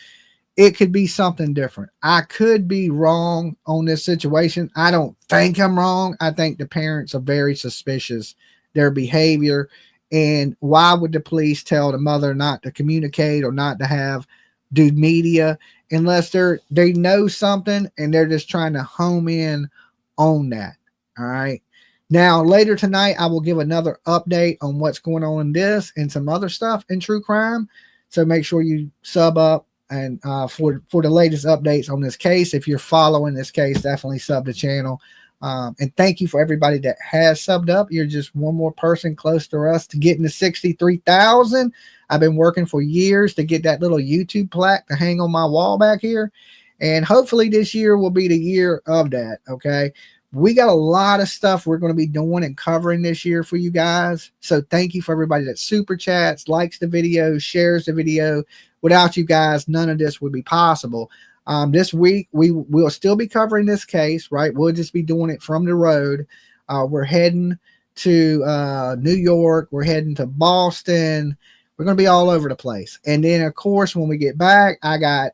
it could be something different. I could be wrong on this situation. I don't think I'm wrong. I think the parents are very suspicious, their behavior. And why would the police tell the mother not to communicate or not to do media unless they know something and they're just trying to home in on that? All right. Now, later tonight, I will give another update on what's going on in this and some other stuff in true crime. So make sure you sub up and for the latest updates on this case. If you're following this case, definitely sub the channel. And thank you for everybody that has subbed up. You're just one more person close to us to getting to 63,000. I've been working for years to get that little YouTube plaque to hang on my wall back here. And hopefully this year will be the year of that. Okay. We got a lot of stuff we're going to be doing and covering this year for you guys. So thank you for everybody that super chats, likes the video, shares the video. Without you guys, none of this would be possible. This week, we will still be covering this case, right? We'll just be doing it from the road. We're heading to New York. We're heading to Boston. We're going to be all over the place. And then, of course, when we get back, I got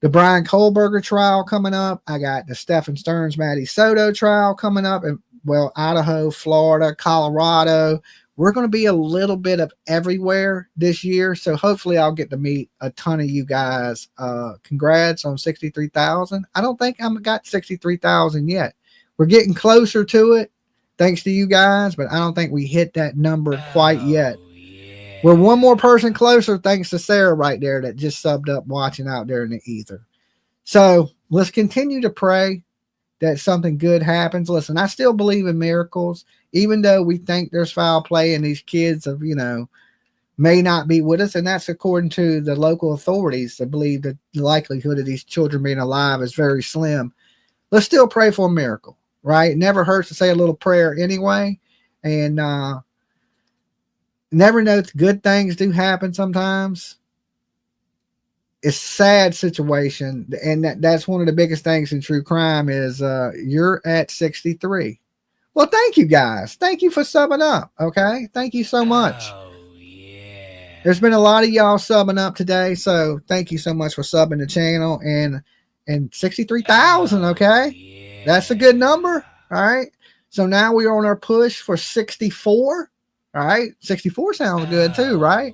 the Brian Kohlberger trial coming up. I got the Stephen Stearns, Matty Soto trial coming up. And, well, Idaho, Florida, Colorado. We're going to be a little bit of everywhere this year. So hopefully I'll get to meet a ton of you guys. Congrats on 63,000. I don't think I've got 63,000 yet. We're getting closer to it thanks to you guys, but I don't think we hit that number quite yet. Yeah. We're one more person closer thanks to Sarah right there that just subbed up watching out there in the ether. So let's continue to pray that something good happens. Listen, I still believe in miracles, even though we think there's foul play and these kids have, may not be with us. And that's according to the local authorities. I believe that the likelihood of these children being alive is very slim. Let's still pray for a miracle, right? It never hurts to say a little prayer anyway. And never know, good things do happen sometimes. It's a sad situation, and that's one of the biggest things in true crime is you're at 63. Well, thank you guys. Thank you for subbing up. Okay, thank you so much. Oh, yeah. There's been a lot of y'all subbing up today, so thank you so much for subbing the channel and 63,000. Okay, yeah. That's a good number. All right, so now we are on our push for 64. All right, 64 sounds good too, right?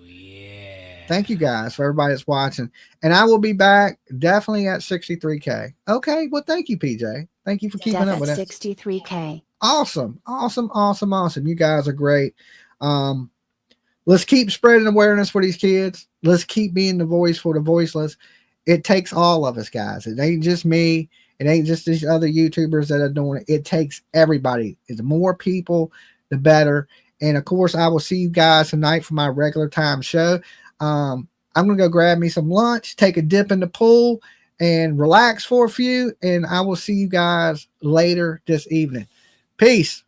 Thank you guys for everybody that's watching. And I will be back definitely at 63K. Okay. Well, thank you, PJ. Thank you for keeping up with it. 63K. Awesome. Awesome. Awesome. Awesome. You guys are great. Let's keep spreading awareness for these kids. Let's keep being the voice for the voiceless. It takes all of us, guys. It ain't just me. It ain't just these other YouTubers that are doing it. It takes everybody. The more people, the better. And of course, I will see you guys tonight for my regular time show. I'm going to go grab me some lunch, take a dip in the pool, and relax for a few. And I will see you guys later this evening. Peace.